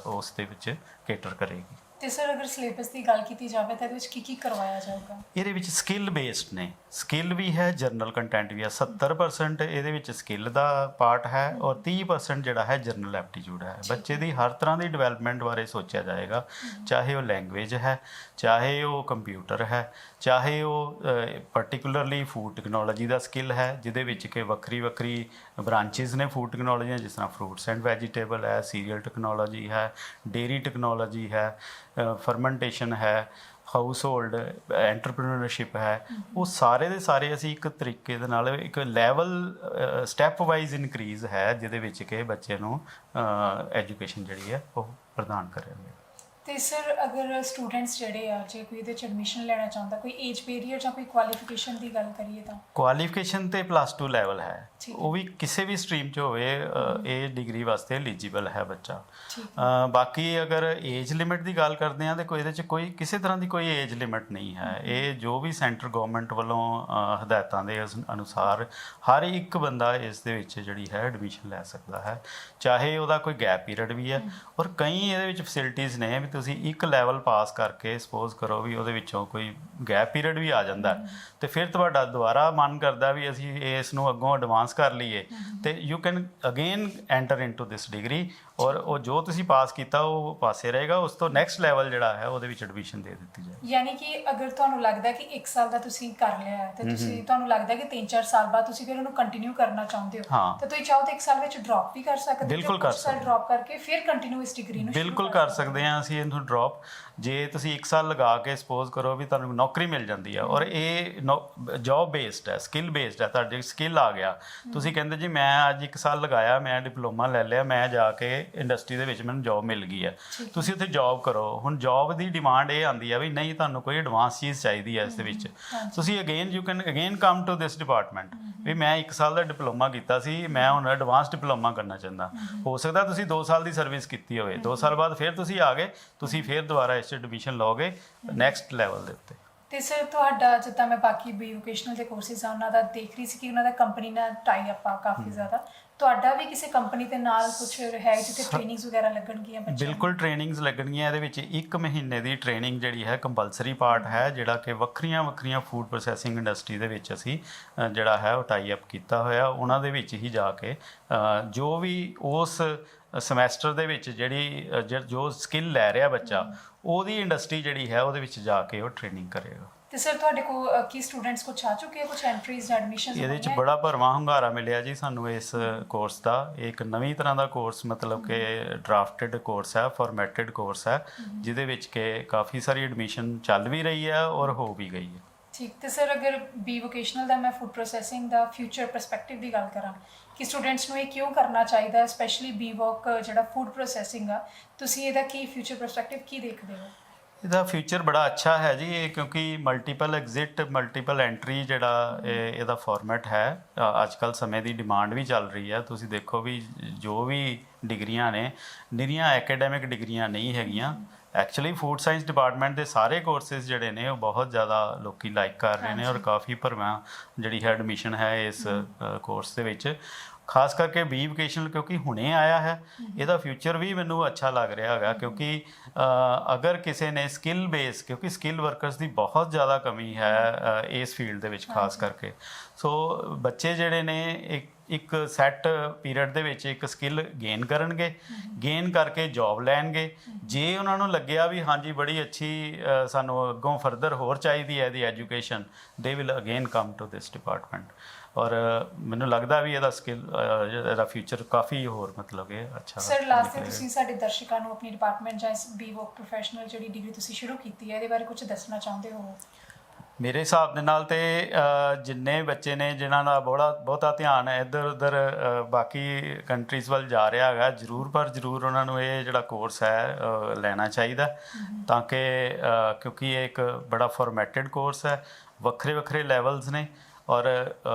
ਉਸ ਦੇ ਵਿੱਚ ਕੇਟਰ ਕਰੇਗੀ। ਤੇ ਸਰ ਅਗਰ ਸਿਲੇਬਸ ਦੀ ਗੱਲ ਕੀਤੀ ਜਾਵੇ ਤਾਂ ਇਹਦੇ ਵਿੱਚ ਕੀ ਕਰਵਾਇਆ ਜਾਊਗਾ? ਇਹਦੇ ਵਿੱਚ ਸਕਿੱਲ ਬੇਸਡ ਨੇ, ਸਕਿੱਲ ਵੀ ਹੈ, ਜਰਨਲ ਕੰਟੈਂਟ ਵੀ ਹੈ। 70% ਇਹਦੇ ਵਿੱਚ ਸਕਿੱਲ ਦਾ ਪਾਰਟ ਹੈ ਔਰ 30% ਜਿਹੜਾ ਹੈ ਜਰਨਲ ਐਪਟੀਟਿਊਡ ਹੈ। ਬੱਚੇ ਦੀ ਹਰ ਤਰ੍ਹਾਂ ਦੀ ਡਿਵੈਲਪਮੈਂਟ ਬਾਰੇ ਸੋਚਿਆ ਜਾਏਗਾ, ਚਾਹੇ ਉਹ ਲੈਂਗੁਏਜ ਹੈ, ਚਾਹੇ ਉਹ ਕੰਪਿਊਟਰ ਹੈ, ਚਾਹੇ ਉਹ ਪਾਰਟਿਕੂਲਰਲੀ ਫੂਡ ਟੈਕਨੋਲੋਜੀ ਦਾ ਸਕਿੱਲ ਹੈ, ਜਿਹਦੇ ਵਿੱਚ ਕਿ ਵੱਖਰੀ ਬ੍ਰਾਂਚਿਸ ਨੇ ਫੂਡ ਟੈਕਨੋਲੋਜੀਆਂ, ਜਿਸ ਤਰ੍ਹਾਂ ਫਰੂਟਸ ਐਂਡ ਵੈਜੀਟੇਬਲ ਹੈ, ਸੀਰੀਅਲ ਟੈਕਨੋਲੋਜੀ ਹੈ, ਡੇਅਰੀ ਟੈਕਨੋਲੋਜੀ ਹੈ, ਫਰਮੈਂਟੇਸ਼ਨ ਹੈ, ਹਾਊਸ ਹੋਲਡ ਐਂਟਰਪ੍ਰੀਨਰਸ਼ਿਪ ਹੈ। ਉਹ ਸਾਰੇ ਦੇ ਸਾਰੇ ਅਸੀਂ ਇੱਕ ਤਰੀਕੇ ਦੇ ਨਾਲ ਇੱਕ ਲੈਵਲ ਸਟੈਪ ਵਾਈਜ਼ ਇਨਕਰੀਜ਼ ਹੈ, ਜਿਹਦੇ ਵਿੱਚ ਕਿ ਬੱਚੇ ਨੂੰ ਐਜੂਕੇਸ਼ਨ ਜਿਹੜੀ ਹੈ ਉਹ ਪ੍ਰਦਾਨ ਕਰਾਂਗੇ। ਤੇ ਸਰ ਅਗਰ ਸਟੂਡੈਂਟਸ ਜਿਹੜੇ ਆ, ਜੇ ਕੋਈ ਇਹਦੇ 'ਚ ਐਡਮਿਸ਼ਨ ਲੈਣਾ ਚਾਹੁੰਦਾ, ਕੋਈ ਏਜ ਪੀਰੀਅਡ ਜਾਂ ਕੋਈ ਕੁਆਲੀਫਿਕੇਸ਼ਨ ਦੀ ਗੱਲ ਕਰੀਏ ਤਾਂ? ਕੁਆਲੀਫਿਕੇਸ਼ਨ ਤੇ +2 ਲੈਵਲ ਹੈ, ਠੀਕ ਉਹ ਵੀ ਕਿਸੇ ਵੀ ਸਟਰੀਮ 'ਚ ਹੋਵੇ, ਇਹ ਡਿਗਰੀ ਵਾਸਤੇ ਐਲੀਜੀਬਲ ਹੈ ਬੱਚਾ। ਠੀਕ ਬਾਕੀ ਅਗਰ ਏਜ ਲਿਮਿਟ ਦੀ ਗੱਲ ਕਰਦੇ ਹਾਂ ਤਾਂ ਕੋਈ ਇਹਦੇ 'ਚ ਕੋਈ ਕਿਸੇ ਤਰ੍ਹਾਂ ਦੀ ਕੋਈ ਏਜ ਲਿਮਿਟ ਨਹੀਂ ਹੈ। ਇਹ ਜੋ ਵੀ ਸੈਂਟਰ ਗਵਰਨਮੈਂਟ ਵੱਲੋਂ ਹਦਾਇਤਾਂ ਦੇ ਅਨੁਸਾਰ ਹਰ ਇੱਕ ਬੰਦਾ ਇਸ ਦੇ ਵਿੱਚ ਜਿਹੜੀ ਹੈ ਐਡਮਿਸ਼ਨ ਲੈ ਸਕਦਾ ਹੈ, ਚਾਹੇ ਉਹਦਾ ਕੋਈ ਗੈਪ ਪੀਰੀਅਡ ਵੀ ਹੈ। ਔਰ ਕਈ ਇਹਦੇ ਵਿੱਚ ਫੈਸਿਲਿਟੀਜ਼ ਨੇ ਵੀ ਤੁਸੀਂ ਇੱਕ ਲੈਵਲ ਪਾਸ ਕਰਕੇ ਸਪੋਜ਼ ਕਰੋ ਵੀ ਉਹਦੇ ਵਿੱਚੋਂ ਕੋਈ ਗੈਪ ਪੀਰੀਅਡ ਵੀ ਆ ਜਾਂਦਾ ਤੇ ਫਿਰ ਤੁਹਾਡਾ ਦੁਬਾਰਾ ਮਨ ਕਰਦਾ ਵੀ ਅਸੀਂ ਇਸ ਨੂੰ ਅੱਗੋਂ ਐਡਵਾਂਸ ਕਰ ਲਈਏ, ਤੇ you can again enter into this degree. ਔਰ ਉਹ ਜੋ ਤੁਸੀਂ ਪਾਸ ਕੀਤਾ ਉਹ ਪਾਸੇ ਰਹੇਗਾ, ਉਸ ਤੋਂ ਨੈਕਸਟ ਲੈਵਲ ਜਿਹੜਾ ਹੈ ਉਹਦੇ ਵਿੱਚ ਐਡਮਿਸ਼ਨ ਦੇ ਦਿੱਤੀ ਜਾਏ। ਯਾਨੀ ਕਿ ਅਗਰ ਤੁਹਾਨੂੰ ਲੱਗਦਾ ਕਿ 1 ਸਾਲ ਦਾ ਤੁਸੀਂ ਕਰ ਲਿਆ ਹੈ ਤੇ ਤੁਸੀਂ ਤੁਹਾਨੂੰ ਲੱਗਦਾ ਕਿ 3-4 ਸਾਲ ਬਾਅਦ ਤੁਸੀਂ ਫਿਰ ਉਹਨੂੰ ਕੰਟੀਨਿਊ ਕਰਨਾ ਚਾਹੁੰਦੇ ਹੋ, ਤਾਂ ਤੁਸੀਂ ਚਾਹੋ ਤਾਂ 1 ਸਾਲ ਵਿੱਚ ਡ੍ਰੌਪ ਵੀ ਕਰ ਸਕਦੇ ਹੋ। ਬਿਲਕੁਲ ਕਰ ਸਕਦੇ ਹੋ, ਡ੍ਰੌਪ ਕਰਕੇ ਫਿਰ ਕੰਟੀਨਿਊ ਇਸ ਡਿਗਰੀ ਨੂੰ ਬਿਲਕੁਲ ਕਰ ਸਕਦੇ ਹਾਂ ਅਸੀਂ ਇਹਨੂੰ ਡ੍ਰੌਪ। ਜੇ ਤੁਸੀਂ 1 ਸਾਲ ਲਗਾ ਕੇ ਸਪੋਜ਼ ਕਰੋ ਵੀ ਤੁਹਾਨੂੰ ਨੌਕਰੀ ਮਿਲ ਜਾਂਦੀ ਹੈ, ਔਰ ਇਹ ਜੌਬ ਬੇਸਡ ਹੈ, ਸਕਿੱਲ ਬੇਸਡ ਹੈ, ਤੁਹਾਡੇ ਸਕਿੱਲ ਆ ਗਿਆ, ਤੁਸੀਂ ਕਹਿੰਦੇ ਜੀ ਮੈਂ ਅੱਜ 1 ਸਾਲ ਲਗਾਇਆ, ਮੈਂ ਡਿਪਲੋਮਾ ਲੈ ਲਿਆ, ਮੈਂ ਜਾ ਕੇ ਇੰਡਸਟਰੀ ਦੇ ਵਿੱਚ ਮੈਨੂੰ ਜੌਬ ਮਿਲ ਗਈ ਹੈ, ਤੁਸੀਂ ਉੱਥੇ ਜੌਬ ਕਰੋ। ਹੁਣ ਜੌਬ ਦੀ ਡਿਮਾਂਡ ਇਹ ਆਉਂਦੀ ਹੈ ਵੀ ਨਹੀਂ, ਤੁਹਾਨੂੰ ਕੋਈ ਐਡਵਾਂਸ ਚੀਜ਼ ਚਾਹੀਦੀ ਹੈ ਇਸ ਦੇ ਵਿੱਚ, ਤੁਸੀਂ you can again come to this department ਵੀ ਮੈਂ 1 ਸਾਲ ਦਾ ਡਿਪਲੋਮਾ ਕੀਤਾ ਸੀ, ਮੈਂ ਹੁਣ ਐਡਵਾਂਸ ਡਿਪਲੋਮਾ ਕਰਨਾ ਚਾਹੁੰਦਾ। ਹੋ ਸਕਦਾ ਤੁਸੀਂ 2 ਸਾਲ ਦੀ ਸਰਵਿਸ ਕੀਤੀ ਹੋਵੇ, 2 ਸਾਲ ਬਾਅਦ ਫਿਰ ਤੁਸੀਂ ਆ ਗਏ, ਤੁਸੀਂ ਫਿਰ ਦੁਬਾਰਾ ਇਸ 'ਚ ਐਡਮਿਸ਼ਨ ਲਓਗੇ ਨੈਕਸਟ ਲੈਵਲ ਦੇ ਉੱਤੇ। ਤੇ ਸਰ ਤੁਹਾਡਾ, ਜਿੱਦਾਂ ਮੈਂ ਬਾਕੀ ਵੀ ਵੋਕੇਸ਼ਨਲ ਦੇ ਕੋਰਸਿਸ ਆ ਉਹਨਾਂ ਦਾ ਦੇਖ ਰਹੀ ਸੀ ਕਿ ਉਹਨਾਂ ਦਾ ਕੰਪਨੀ ਨਾਲ ਟਾਈ ਅਪ ਆ ਕਾਫੀ ਜ਼ਿਆਦਾ, ਤੁਹਾਡਾ ਵੀ ਕਿਸੇ ਕੰਪਨੀ ਦੇ ਨਾਲ ਕੁਝ ਹੈ ਜਿੱਥੇ ਟ੍ਰੇਨਿੰਗਸ ਵਗੈਰਾ ਲੱਗਣਗੀਆਂ ਬੱਚਿਆਂ ਨੂੰ? ਬਿਲਕੁਲ ਟ੍ਰੇਨਿੰਗਸ ਲੱਗਣਗੀਆਂ। ਇਹਦੇ ਵਿੱਚ 1 ਮਹੀਨੇ ਦੀ ਟ੍ਰੇਨਿੰਗ ਜਿਹੜੀ ਹੈ ਕੰਪਲਸਰੀ ਪਾਰਟ ਹੈ, ਜਿਹੜਾ ਕਿ ਵੱਖਰੀਆਂ ਫੂਡ ਪ੍ਰੋਸੈਸਿੰਗ ਇੰਡਸਟਰੀ ਦੇ ਵਿੱਚ ਅਸੀਂ ਜਿਹੜਾ ਹੈ ਉਹ ਟਾਈ ਅਪ ਕੀਤਾ ਹੋਇਆ। ਉਹਨਾਂ ਦੇ ਵਿੱਚ ਹੀ ਜਾ ਕੇ ਜੋ ਵੀ ਉਸ ਸਮੈਸਟਰ ਦੇ ਵਿੱਚ ਜੋ ਸਕਿੱਲ ਲੈ ਰਿਹਾ ਬੱਚਾ, ਉਹਦੀ ਇੰਡਸਟਰੀ ਜਿਹੜੀ ਹੈ ਉਹਦੇ ਵਿੱਚ ਜਾ ਕੇ ਉਹ ਟ੍ਰੇਨਿੰਗ ਕਰੇਗਾ। ਤੇ ਸਰ ਤੁਹਾਡੇ ਕੋਲ ਕੀ ਸਟੂਡੈਂਟਸ ਕੁਛ ਆ ਚੁੱਕੇ ਆ, ਕੁਛ ਐਂਟਰੀਜ਼ ਐਡਮਿਸ਼ਨਸ? ਇਹਦੇ ਵਿੱਚ ਬੜਾ ਭਰਵਾਂ ਹੁੰਗਾਰਾ ਮਿਲਿਆ ਜੀ ਸਾਨੂੰ ਇਸ ਕੋਰਸ ਦਾ। ਇੱਕ ਨਵੀਂ ਤਰ੍ਹਾਂ ਦਾ ਕੋਰਸ, ਮਤਲਬ ਕਿ ਡਰਾਫਟਡ ਕੋਰਸ ਹੈ, ਫਾਰਮੈਟਡ ਕੋਰਸ ਹੈ, ਜਿਹਦੇ ਵਿੱਚ ਕਿ ਕਾਫੀ ਸਾਰੀ ਐਡਮਿਸ਼ਨ ਚੱਲ ਵੀ ਰਹੀ ਹੈ ਔਰ ਹੋ ਵੀ ਗਈ ਹੈ। ਠੀਕ। ਤੇ ਸਰ ਅਗਰ ਬੀ ਵੋਕੇਸ਼ਨਲ ਦਾ ਮੈਂ ਫੂਡ ਪ੍ਰੋਸੈਸਿੰਗ ਦਾ ਫਿਊਚਰ ਪਰਸਪੈਕਟਿਵ ਦੀ ਗੱਲ ਕਰਾਂ ਕਿ ਸਟੂਡੈਂਟਸ ਨੂੰ ਇਹ ਕਿਉਂ ਕਰਨਾ ਚਾਹੀਦਾ, ਸਪੈਸ਼ਲੀ ਬੀ ਵੋਕ ਜਿਹੜਾ ਫੂਡ ਪ੍ਰੋਸੈਸਿੰਗ ਆ, ਤੁਸੀਂ ਇਹਦਾ ਕੀ ਫਿਊਚਰ ਪਰਸਪੈਕਟਿਵ ਕੀ ਦੇਖਦੇ ਹੋ? ਇਹਦਾ ਫਿਊਚਰ ਬੜਾ ਅੱਛਾ ਹੈ ਜੀ, ਇਹ ਕਿਉਂਕਿ ਮਲਟੀਪਲ ਐਗਜ਼ਿਟ ਮਲਟੀਪਲ ਐਂਟਰੀ ਜਿਹੜਾ ਇਹਦਾ ਫਾਰਮੈਟ ਹੈ, ਅੱਜ ਕੱਲ੍ਹ ਸਮੇਂ ਦੀ ਡਿਮਾਂਡ ਵੀ ਚੱਲ ਰਹੀ ਹੈ। ਤੁਸੀਂ ਦੇਖੋ ਵੀ ਜੋ ਵੀ ਡਿਗਰੀਆਂ ਨੇ, ਨਿਰੀਆਂ ਐਕੈਡੈਮਿਕ ਡਿਗਰੀਆਂ ਨਹੀਂ ਹੈਗੀਆਂ। ਐਕਚੁਅਲੀ ਫੂਡ ਸਾਇੰਸ ਡਿਪਾਰਟਮੈਂਟ ਦੇ ਸਾਰੇ ਕੋਰਸਿਸ ਜਿਹੜੇ ਨੇ ਉਹ ਬਹੁਤ ਜ਼ਿਆਦਾ ਲੋਕੀ ਲਾਈਕ ਕਰ ਰਹੇ ਨੇ, ਔਰ ਕਾਫੀ ਭਰਵਾਂ ਜਿਹੜੀ ਹੈ ਐਡਮਿਸ਼ਨ ਹੈ ਇਸ ਕੋਰਸ ਦੇ ਵਿੱਚ। ਖਾਸ ਕਰਕੇ ਬੀ ਵੋਕੇਸ਼ਨਲ ਕਿਉਂਕਿ ਹੁਣੇ ਆਇਆ ਹੈ, ਇਹਦਾ ਫਿਊਚਰ ਵੀ ਮੈਨੂੰ ਅੱਛਾ ਲੱਗ ਰਿਹਾ ਹੈਗਾ, ਕਿਉਂਕਿ ਅਗਰ ਕਿਸੇ ਨੇ ਸਕਿੱਲ ਬੇਸ, ਕਿਉਂਕਿ ਸਕਿੱਲ ਵਰਕਰਸ ਦੀ ਬਹੁਤ ਜ਼ਿਆਦਾ ਕਮੀ ਹੈ ਇਸ ਫੀਲਡ ਦੇ ਵਿੱਚ ਖਾਸ ਕਰਕੇ। ਸੋ ਬੱਚੇ ਜਿਹੜੇ ਨੇ ਇੱਕ ਸੈੱਟ ਪੀਰੀਅਡ ਦੇ ਵਿੱਚ ਇੱਕ ਸਕਿੱਲ ਗੇਨ ਕਰਨਗੇ, ਗੇਨ ਕਰਕੇ ਜੌਬ ਲੈਣਗੇ। ਜੇ ਉਹਨਾਂ ਨੂੰ ਲੱਗਿਆ ਵੀ ਹਾਂਜੀ ਬੜੀ ਅੱਛੀ ਸਾਨੂੰ ਅੱਗੋਂ ਫਰਦਰ ਹੋਰ ਚਾਹੀਦੀ ਹੈ ਇਹਦੀ education, they will again come to this department. ਔਰ ਮੈਨੂੰ ਲੱਗਦਾ ਵੀ ਇਹਦਾ ਇਹਦਾ ਫਿਊਚਰ ਕਾਫੀ ਹੋਰ ਮਤਲਬ ਕਿ ਅੱਛਾ। ਸਰ ਲਾਸਟ ਤੇ ਤੁਸੀਂ ਸਾਡੇ ਦਰਸ਼ਕਾਂ ਨੂੰ ਆਪਣੀ ਡਿਪਾਰਟਮੈਂਟ ਜਾਂ ਇਸ ਬੀ ਵੋਕ ਪ੍ਰੋਫੈਸ਼ਨਲ ਜਿਹੜੀ ਡਿਗਰੀ ਤੁਸੀਂ ਸ਼ੁਰੂ ਕੀਤੀ ਹੈ ਇਹਦੇ ਬਾਰੇ ਕੁਝ ਦੱਸਣਾ ਚਾਹੁੰਦੇ ਹੋ? ਮੇਰੇ ਹਿਸਾਬ ਦੇ ਨਾਲ ਤੇ ਜਿੰਨੇ ਬੱਚੇ ਨੇ ਜਿਨ੍ਹਾਂ ਦਾ ਬਹੁਤਾ ਧਿਆਨ ਇੱਧਰ ਉੱਧਰ ਬਾਕੀ ਕੰਟਰੀਜ਼ ਵੱਲ ਜਾ ਰਿਹਾ ਹੈਗਾ, ਜ਼ਰੂਰ ਉਹਨਾਂ ਨੂੰ ਇਹ ਜਿਹੜਾ ਕੋਰਸ ਹੈ ਲੈਣਾ ਚਾਹੀਦਾ, ਤਾਂ ਕਿ ਕਿਉਂਕਿ ਇਹ ਇੱਕ ਬੜਾ ਫਾਰਮੈਟਡ ਕੋਰਸ ਹੈ, ਵੱਖਰੇ ਲੈਵਲਸ ਨੇ। ਔਰ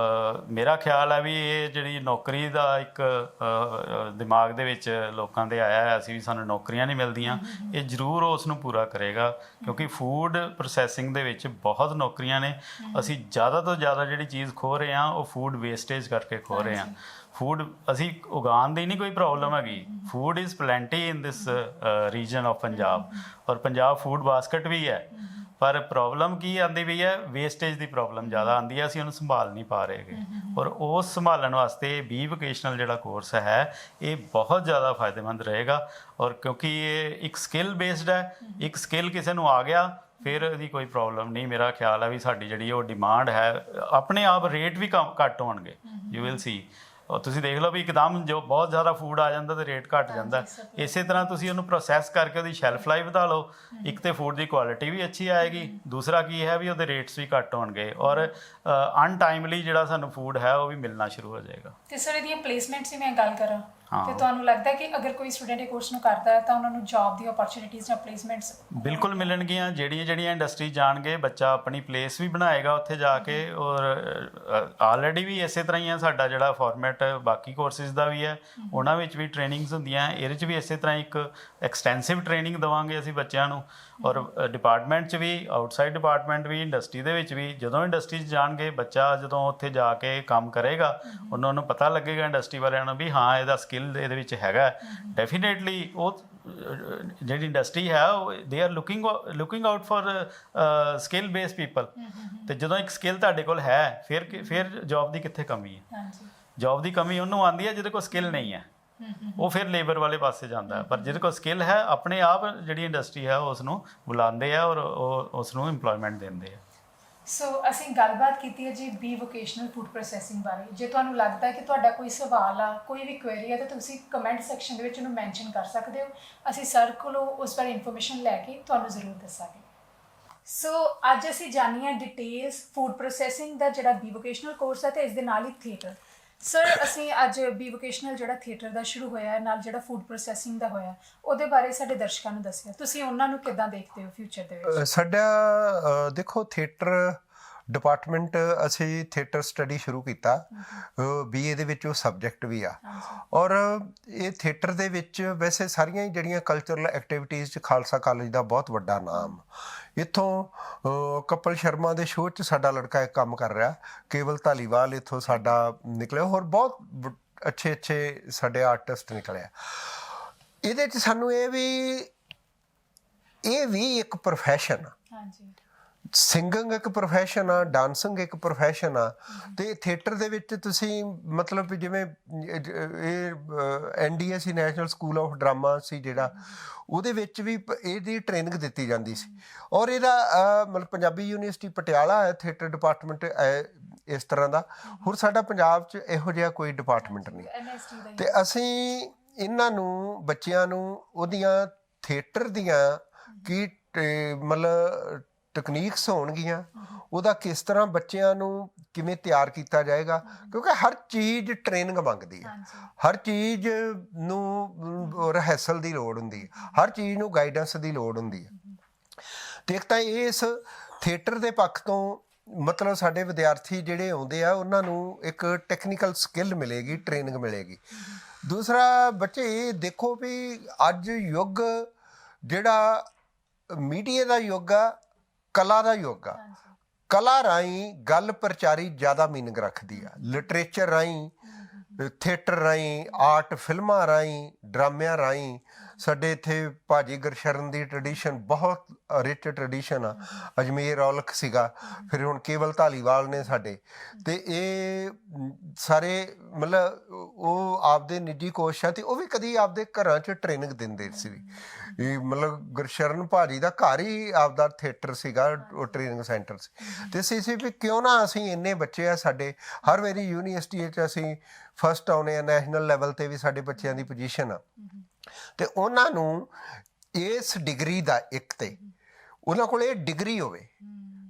ਮੇਰਾ ਖਿਆਲ ਹੈ ਵੀ ਇਹ ਜਿਹੜੀ ਨੌਕਰੀ ਦਾ ਇੱਕ ਦਿਮਾਗ ਦੇ ਵਿੱਚ ਲੋਕਾਂ ਦੇ ਆਇਆ ਹੈ ਅਸੀਂ ਵੀ ਸਾਨੂੰ ਨੌਕਰੀਆਂ ਨਹੀਂ ਮਿਲਦੀਆਂ, ਇਹ ਜ਼ਰੂਰ ਉਸ ਨੂੰ ਪੂਰਾ ਕਰੇਗਾ, ਕਿਉਂਕਿ ਫੂਡ ਪ੍ਰੋਸੈਸਿੰਗ ਦੇ ਵਿੱਚ ਬਹੁਤ ਨੌਕਰੀਆਂ ਨੇ। ਅਸੀਂ ਜ਼ਿਆਦਾ ਤੋਂ ਜ਼ਿਆਦਾ ਜਿਹੜੀ ਚੀਜ਼ ਖੋ ਰਹੇ ਹਾਂ ਉਹ ਫੂਡ ਵੇਸਟੇਜ ਕਰਕੇ ਖੋ ਰਹੇ ਹਾਂ। ਫੂਡ ਅਸੀਂ ਉਗਾਉਣ ਦੀ ਨਹੀਂ ਕੋਈ ਪ੍ਰੋਬਲਮ ਹੈਗੀ, food is plenty in this region of Punjab, ਔਰ ਪੰਜਾਬ ਫੂਡ ਬਾਸਕਟ ਵੀ ਹੈ। ਪਰ ਪ੍ਰੋਬਲਮ ਕੀ ਆਉਂਦੀ ਪਈ ਹੈ, ਵੇਸਟੇਜ ਦੀ ਪ੍ਰੋਬਲਮ ਜ਼ਿਆਦਾ ਆਉਂਦੀ ਹੈ, ਅਸੀਂ ਉਹਨੂੰ ਸੰਭਾਲ ਨਹੀਂ ਪਾ ਰਹੇ ਗੇ। ਔਰ ਉਸ ਸੰਭਾਲਣ ਵਾਸਤੇ ਬੀ ਵੋਕੇਸ਼ਨਲ ਜਿਹੜਾ ਕੋਰਸ ਹੈ ਇਹ ਬਹੁਤ ਜ਼ਿਆਦਾ ਫਾਇਦੇਮੰਦ ਰਹੇਗਾ। ਔਰ ਕਿਉਂਕਿ ਇਹ ਇੱਕ ਸਕਿੱਲ ਬੇਸਡ ਹੈ, ਇੱਕ ਸਕਿੱਲ ਕਿਸੇ ਨੂੰ ਆ ਗਿਆ ਫਿਰ ਇਹਦੀ ਕੋਈ ਪ੍ਰੋਬਲਮ ਨਹੀਂ। ਮੇਰਾ ਖਿਆਲ ਹੈ ਵੀ ਸਾਡੀ ਜਿਹੜੀ ਉਹ ਡਿਮਾਂਡ ਹੈ, ਆਪਣੇ ਆਪ ਰੇਟ ਵੀ ਘੱਟ ਹੋਣਗੇ। ਯੂ ਵਿਲ ਸੀ ਉਹ ਤੁਸੀਂ ਦੇਖ ਲਓ ਵੀ ਇੱਕਦਮ ਜੋ ਬਹੁਤ ਜ਼ਿਆਦਾ ਫੂਡ ਆ ਜਾਂਦਾ ਤੇ ਰੇਟ ਘਟ ਜਾਂਦਾ। ਇਸੇ ਤਰ੍ਹਾਂ ਤੁਸੀਂ ਉਹਨੂੰ ਪ੍ਰੋਸੈਸ ਕਰਕੇ ਉਹਦੀ ਸ਼ੈਲਫ ਲਾਈਫ ਵਧਾ ਲਓ, ਇੱਕ ਤੇ ਫੂਡ ਦੀ ਕੁਆਲਿਟੀ ਵੀ ਅੱਛੀ ਆਏਗੀ, ਦੂਸਰਾ ਕੀ ਹੈ ਵੀ ਉਹਦੇ ਰੇਟਸ ਵੀ ਘੱਟ ਹੋਣਗੇ ਔਰ ਅਨਟਾਈਮਲੀ ਜਿਹੜਾ ਸਾਨੂੰ ਫੂਡ ਹੈ ਉਹ ਵੀ ਮਿਲਣਾ ਸ਼ੁਰੂ ਹੋ ਜਾਏਗਾ। ਤੇ ਸਰ ਇਹਦੀਆਂ ਪਲੇਸਮੈਂਟਸ ਦੀ ਮੈਂ ਗੱਲ ਕਰਾਂ ਹਾਂ। ਤੇ ਤੁਹਾਨੂੰ ਲੱਗਦਾ ਹੈ ਕਿ ਅਗਰ ਕੋਈ ਸਟੂਡੈਂਟ ਇਹ ਕੋਰਸ ਨੂੰ ਕਰਦਾ ਹੈ ਤਾਂ ਉਹਨਾਂ ਨੂੰ ਜੌਬ ਦੀ ਓਪਰਚੁਨਿਟੀਜ਼ ਜਾਂ ਪਲੇਸਮੈਂਟਸ ਬਿਲਕੁਲ ਮਿਲਣਗੀਆਂ। ਜਿਹੜੀਆਂ ਇੰਡਸਟਰੀ ਜਾਣਗੇ ਬੱਚਾ ਆਪਣੀ ਪਲੇਸ ਵੀ ਬਣਾਏਗਾ ਉੱਥੇ ਜਾ ਕੇ। ਔਰ ਆਲਰੇਡੀ ਵੀ ਇਸੇ ਤਰ੍ਹਾਂ ਹੀ ਹੈ ਸਾਡਾ ਜਿਹੜਾ ਫਾਰਮੈਟ ਬਾਕੀ ਕੋਰਸਿਸ ਦਾ ਵੀ ਹੈ, ਉਹਨਾਂ ਵਿੱਚ ਵੀ ਟ੍ਰੇਨਿੰਗਸ ਹੁੰਦੀਆਂ, ਇਹਦੇ 'ਚ ਵੀ ਇਸੇ ਤਰ੍ਹਾਂ ਇੱਕ ਐਕਸਟੈਂਸਿਵ ਟ੍ਰੇਨਿੰਗ ਦੇਵਾਂਗੇ ਅਸੀਂ ਬੱਚਿਆਂ ਨੂੰ। ਔਰ ਡਿਪਾਰਟਮੈਂਟ 'ਚ ਵੀ, ਆਊਟਸਾਈਡ ਡਿਪਾਰਟਮੈਂਟ ਵੀ, ਇੰਡਸਟਰੀ ਦੇ ਵਿੱਚ ਵੀ, ਜਦੋਂ ਇੰਡਸਟਰੀ 'ਚ ਜਾਣਗੇ ਬੱਚਾ ਜਦੋਂ ਉੱਥੇ ਜਾ ਕੇ ਕੰਮ ਕਰੇਗਾ ਉਹਨਾਂ ਨੂੰ ਪਤਾ ਲੱਗੇਗਾ ਇੰਡਸਟਰੀ ਵਾਲਿਆਂ ਨੂੰ ਵੀ ਹਾਂ ਇਹਦਾ ਸਕਿੱਲ ਇਹਦੇ ਵਿੱਚ ਹੈਗਾ। ਡੈਫੀਨੇਟਲੀ ਉਹ ਜਿਹੜੀ ਇੰਡਸਟਰੀ ਹੈ ਉਹ they are looking out for skill based people. ਤੇ ਜਦੋਂ ਇੱਕ ਸਕਿੱਲ ਤੁਹਾਡੇ ਕੋਲ ਹੈ ਫਿਰ ਜੌਬ ਦੀ ਕਿੱਥੇ ਕਮੀ ਹੈ? ਜੌਬ ਦੀ ਕਮੀ ਉਹਨੂੰ ਆਉਂਦੀ ਹੈ ਜਿਹਦੇ ਕੋਲ ਸਕਿੱਲ ਨਹੀਂ ਹੈ, ਉਹ ਫਿਰ ਲੇਬਰ ਵਾਲੇ ਪਾਸੇ ਜਾਂਦਾ ਹੈ। ਪਰ ਜਿਹਦੇ ਕੋਲ ਸਕਿੱਲ ਹੈ ਆਪਣੇ ਆਪ ਜਿਹੜੀ ਇੰਡਸਟਰੀ ਹੈ ਉਸ ਨੂੰ ਬੁਲਾਉਂਦੇ ਆ ਔਰ ਉਸ ਨੂੰ ਇੰਪਲੋਇਮੈਂਟ ਦਿੰਦੇ ਆ। ਸੋ ਅਸੀਂ ਗੱਲਬਾਤ ਕੀਤੀ ਹੈ ਜੀ ਬੀ ਵੋਕੇਸ਼ਨਲ ਫੂਡ ਪ੍ਰੋਸੈਸਿੰਗ ਬਾਰੇ। ਜੇ ਤੁਹਾਨੂੰ ਲੱਗਦਾ ਹੈ ਕਿ ਤੁਹਾਡਾ ਕੋਈ ਸਵਾਲ ਆ, ਕੋਈ ਵੀ ਕੁਐਰੀ ਹੈ ਤਾਂ ਤੁਸੀਂ ਕਮੈਂਟ ਸੈਕਸ਼ਨ ਦੇ ਵਿੱਚ ਉਹਨੂੰ ਮੈਂਸ਼ਨ ਕਰ ਸਕਦੇ ਹੋ। ਅਸੀਂ ਸਰ ਕੋਲੋਂ ਉਸ ਬਾਰੇ ਇਨਫੋਰਮੇਸ਼ਨ ਲੈ ਕੇ ਤੁਹਾਨੂੰ ਜ਼ਰੂਰ ਦੱਸਾਂਗੇ। ਸੋ ਅੱਜ ਅਸੀਂ ਜਾਣੀਆਂ ਡਿਟੇਲਸ ਫੂਡ ਪ੍ਰੋਸੈਸਿੰਗ ਦਾ ਜਿਹੜਾ ਬੀ ਵੋਕੇਸ਼ਨਲ ਕੋਰਸ ਹੈ ਤੇ ਇਸ ਦੇ ਨਾਲ ਹੀ ਥੀਏਟਰ। ਸਰ ਅਸੀਂ ਅੱਜ ਬੀ ਵੋਕੇਸ਼ਨਲ ਜਿਹੜਾ ਥੀਏਟਰ ਦਾ ਸ਼ੁਰੂ ਹੋਇਆ ਹੈ ਨਾਲ ਜਿਹੜਾ ਫੂਡ ਪ੍ਰੋਸੈਸਿੰਗ ਦਾ ਹੋਇਆ, ਉਹਦੇ ਬਾਰੇ ਸਾਡੇ ਦਰਸ਼ਕਾਂ ਨੂੰ ਦੱਸਿਆ। ਤੁਸੀਂ ਉਹਨਾਂ ਨੂੰ ਕਿੱਦਾਂ ਦੇਖਦੇ ਹੋ ਫਿਊਚਰ ਦੇ ਵਿੱਚ? ਸਾਡਾ ਦੇਖੋ ਥੀਏਟਰ ਡਿਪਾਰਟਮੈਂਟ ਅਸੀਂ ਥੀਏਟਰ ਸਟੱਡੀ ਸ਼ੁਰੂ ਕੀਤਾ, BA ਦੇ ਵਿੱਚ ਉਹ ਸਬਜੈਕਟ ਵੀ ਆ। ਔਰ ਇਹ ਥੀਏਟਰ ਦੇ ਵਿੱਚ ਵੈਸੇ ਸਾਰੀਆਂ ਹੀ ਜਿਹੜੀਆਂ ਕਲਚਰਲ ਐਕਟੀਵਿਟੀਜ਼ 'ਚ ਖਾਲਸਾ ਕਾਲਜ ਦਾ ਬਹੁਤ ਵੱਡਾ ਨਾਮ। ਇੱਥੋਂ ਕਪਲ ਸ਼ਰਮਾ ਦੇ ਸ਼ੋਅ 'ਚ ਸਾਡਾ ਲੜਕਾ ਇੱਕ ਕੰਮ ਕਰ ਰਿਹਾ, ਕੇਵਲ ਧਾਲੀਵਾਲ ਇੱਥੋਂ ਸਾਡਾ ਨਿਕਲਿਆ, ਹੋਰ ਬਹੁਤ ਅੱਛੇ ਸਾਡੇ ਆਰਟਿਸਟ ਨਿਕਲਿਆ। ਇਹਦੇ 'ਚ ਸਾਨੂੰ ਇਹ ਵੀ ਇੱਕ ਪ੍ਰੋਫੈਸ਼ਨ ਆ। ਸਿੰਗਿੰਗ ਇੱਕ ਪ੍ਰੋਫੈਸ਼ਨ ਆ, ਡਾਂਸਿੰਗ ਇੱਕ ਪ੍ਰੋਫੈਸ਼ਨ ਆ। ਤੇ ਥੀਏਟਰ ਦੇ ਵਿੱਚ ਤੁਸੀਂ ਮਤਲਬ ਜਿਵੇਂ ਇਹ NDA ਸੀ, ਨੈਸ਼ਨਲ ਸਕੂਲ ਆਫ ਡਰਾਮਾ ਸੀ ਜਿਹੜਾ, ਉਹਦੇ ਵਿੱਚ ਵੀ ਇਹਦੀ ਟ੍ਰੇਨਿੰਗ ਦਿੱਤੀ ਜਾਂਦੀ ਸੀ। ਔਰ ਇਹਦਾ ਮਤਲਬ ਪੰਜਾਬੀ ਯੂਨੀਵਰਸਿਟੀ ਪਟਿਆਲਾ ਹੈ ਥੀਏਟਰ ਡਿਪਾਰਟਮੈਂਟ ਇਸ ਤਰ੍ਹਾਂ ਦਾ। ਹੋਰ ਸਾਡਾ ਪੰਜਾਬ 'ਚ ਇਹੋ ਜਿਹਾ ਕੋਈ ਡਿਪਾਰਟਮੈਂਟ ਨਹੀਂ। ਤੇ ਅਸੀਂ ਇਹਨਾਂ ਨੂੰ ਬੱਚਿਆਂ ਨੂੰ ਉਹਦੀਆਂ ਥੀਏਟਰ ਦੀਆਂ ਕੀ ਮਤਲਬ ਟੈਕਨੀਕਸ ਹੋਣਗੀਆਂ, ਉਹਦਾ ਕਿਸ ਤਰ੍ਹਾਂ ਬੱਚਿਆਂ ਨੂੰ ਕਿਵੇਂ ਤਿਆਰ ਕੀਤਾ ਜਾਏਗਾ, ਕਿਉਂਕਿ ਹਰ ਚੀਜ਼ ਟ੍ਰੇਨਿੰਗ ਮੰਗਦੀ ਹੈ। ਹਰ ਚੀਜ਼ ਨੂੰ ਰਿਹਰਸਲ ਦੀ ਲੋੜ ਹੁੰਦੀ ਹੈ, ਹਰ ਚੀਜ਼ ਨੂੰ ਗਾਈਡੈਂਸ ਦੀ ਲੋੜ ਹੁੰਦੀ ਹੈ। ਤੇ ਇੱਕ ਤਾਂ ਇਸ ਥੀਏਟਰ ਦੇ ਪੱਖ ਤੋਂ ਮਤਲਬ ਸਾਡੇ ਵਿਦਿਆਰਥੀ ਜਿਹੜੇ ਆਉਂਦੇ ਆ ਉਹਨਾਂ ਨੂੰ ਇੱਕ ਟੈਕਨੀਕਲ ਸਕਿੱਲ ਮਿਲੇਗੀ, ਟ੍ਰੇਨਿੰਗ ਮਿਲੇਗੀ। ਦੂਸਰਾ ਬੱਚੇ ਇਹ ਦੇਖੋ ਵੀ ਅੱਜ ਯੁੱਗ ਜਿਹੜਾ ਮੀਡੀਆ ਦਾ ਯੁੱਗ ਆ, ਕਲਾ ਦਾ ਯੁੱਗ ਆ। ਕਲਾ ਰਾਹੀਂ ਗੱਲ ਪ੍ਰਚਾਰੀ ਜ਼ਿਆਦਾ ਮੀਨਿੰਗ ਰੱਖਦੀ ਆ। ਲਿਟਰੇਚਰ ਰਾਹੀਂ, ਥੀਏਟਰ ਰਾਹੀਂ, ਆਰਟ ਫਿਲਮਾਂ ਰਾਹੀਂ, ਡਰਾਮਿਆਂ ਰਾਹੀਂ। ਸਾਡੇ ਇੱਥੇ ਭਾਜੀ ਗੁਰਸ਼ਰਨ ਦੀ ਟ੍ਰੈਡੀਸ਼ਨ ਬਹੁਤ ਰਿਚ ਟ੍ਰੈਡੀਸ਼ਨ ਆ। ਅਜਮੇਰ ਔਲਖ ਸੀਗਾ, ਫਿਰ ਹੁਣ ਕੇਵਲ ਧਾਲੀਵਾਲ ਨੇ ਸਾਡੇ। ਤੇ ਇਹ ਸਾਰੇ ਮਤਲਬ ਉਹ ਆਪਦੇ ਨਿੱਜੀ ਕੋਸ਼ਿਸ਼ਾਂ ਤੇ ਉਹ ਵੀ ਕਦੀ ਆਪਦੇ ਘਰਾਂ 'ਚ ਟ੍ਰੇਨਿੰਗ ਦਿੰਦੇ ਸੀ। ਇਹ ਮਤਲਬ ਗੁਰਸ਼ਰਨ ਭਾਜੀ ਦਾ ਘਰ ਹੀ ਆਪਦਾ ਥੀਏਟਰ ਸੀਗਾ, ਉਹ ਟ੍ਰੇਨਿੰਗ ਸੈਂਟਰ ਸੀ। ਤੇ ਅਸੀਂ ਵੀ ਕਿਉਂ ਨਾ ਅਸੀਂ ਇੰਨੇ ਬੱਚੇ ਆ ਸਾਡੇ, ਹਰ ਵਾਰੀ ਯੂਨੀਵਰਸਿਟੀ 'ਚ ਅਸੀਂ ਫਸਟ ਆਉਂਦੇ ਆ, ਨੈਸ਼ਨਲ ਲੈਵਲ 'ਤੇ ਵੀ ਸਾਡੇ ਬੱਚਿਆਂ ਦੀ ਪੋਜੀਸ਼ਨ ਆ। ਤੇ ਉਹਨਾਂ ਨੂੰ ਇਸ ਡਿਗਰੀ ਦਾ ਇੱਕ ਤੇ ਉਹਨਾਂ ਕੋਲ ਇਹ ਡਿਗਰੀ ਹੋਵੇ,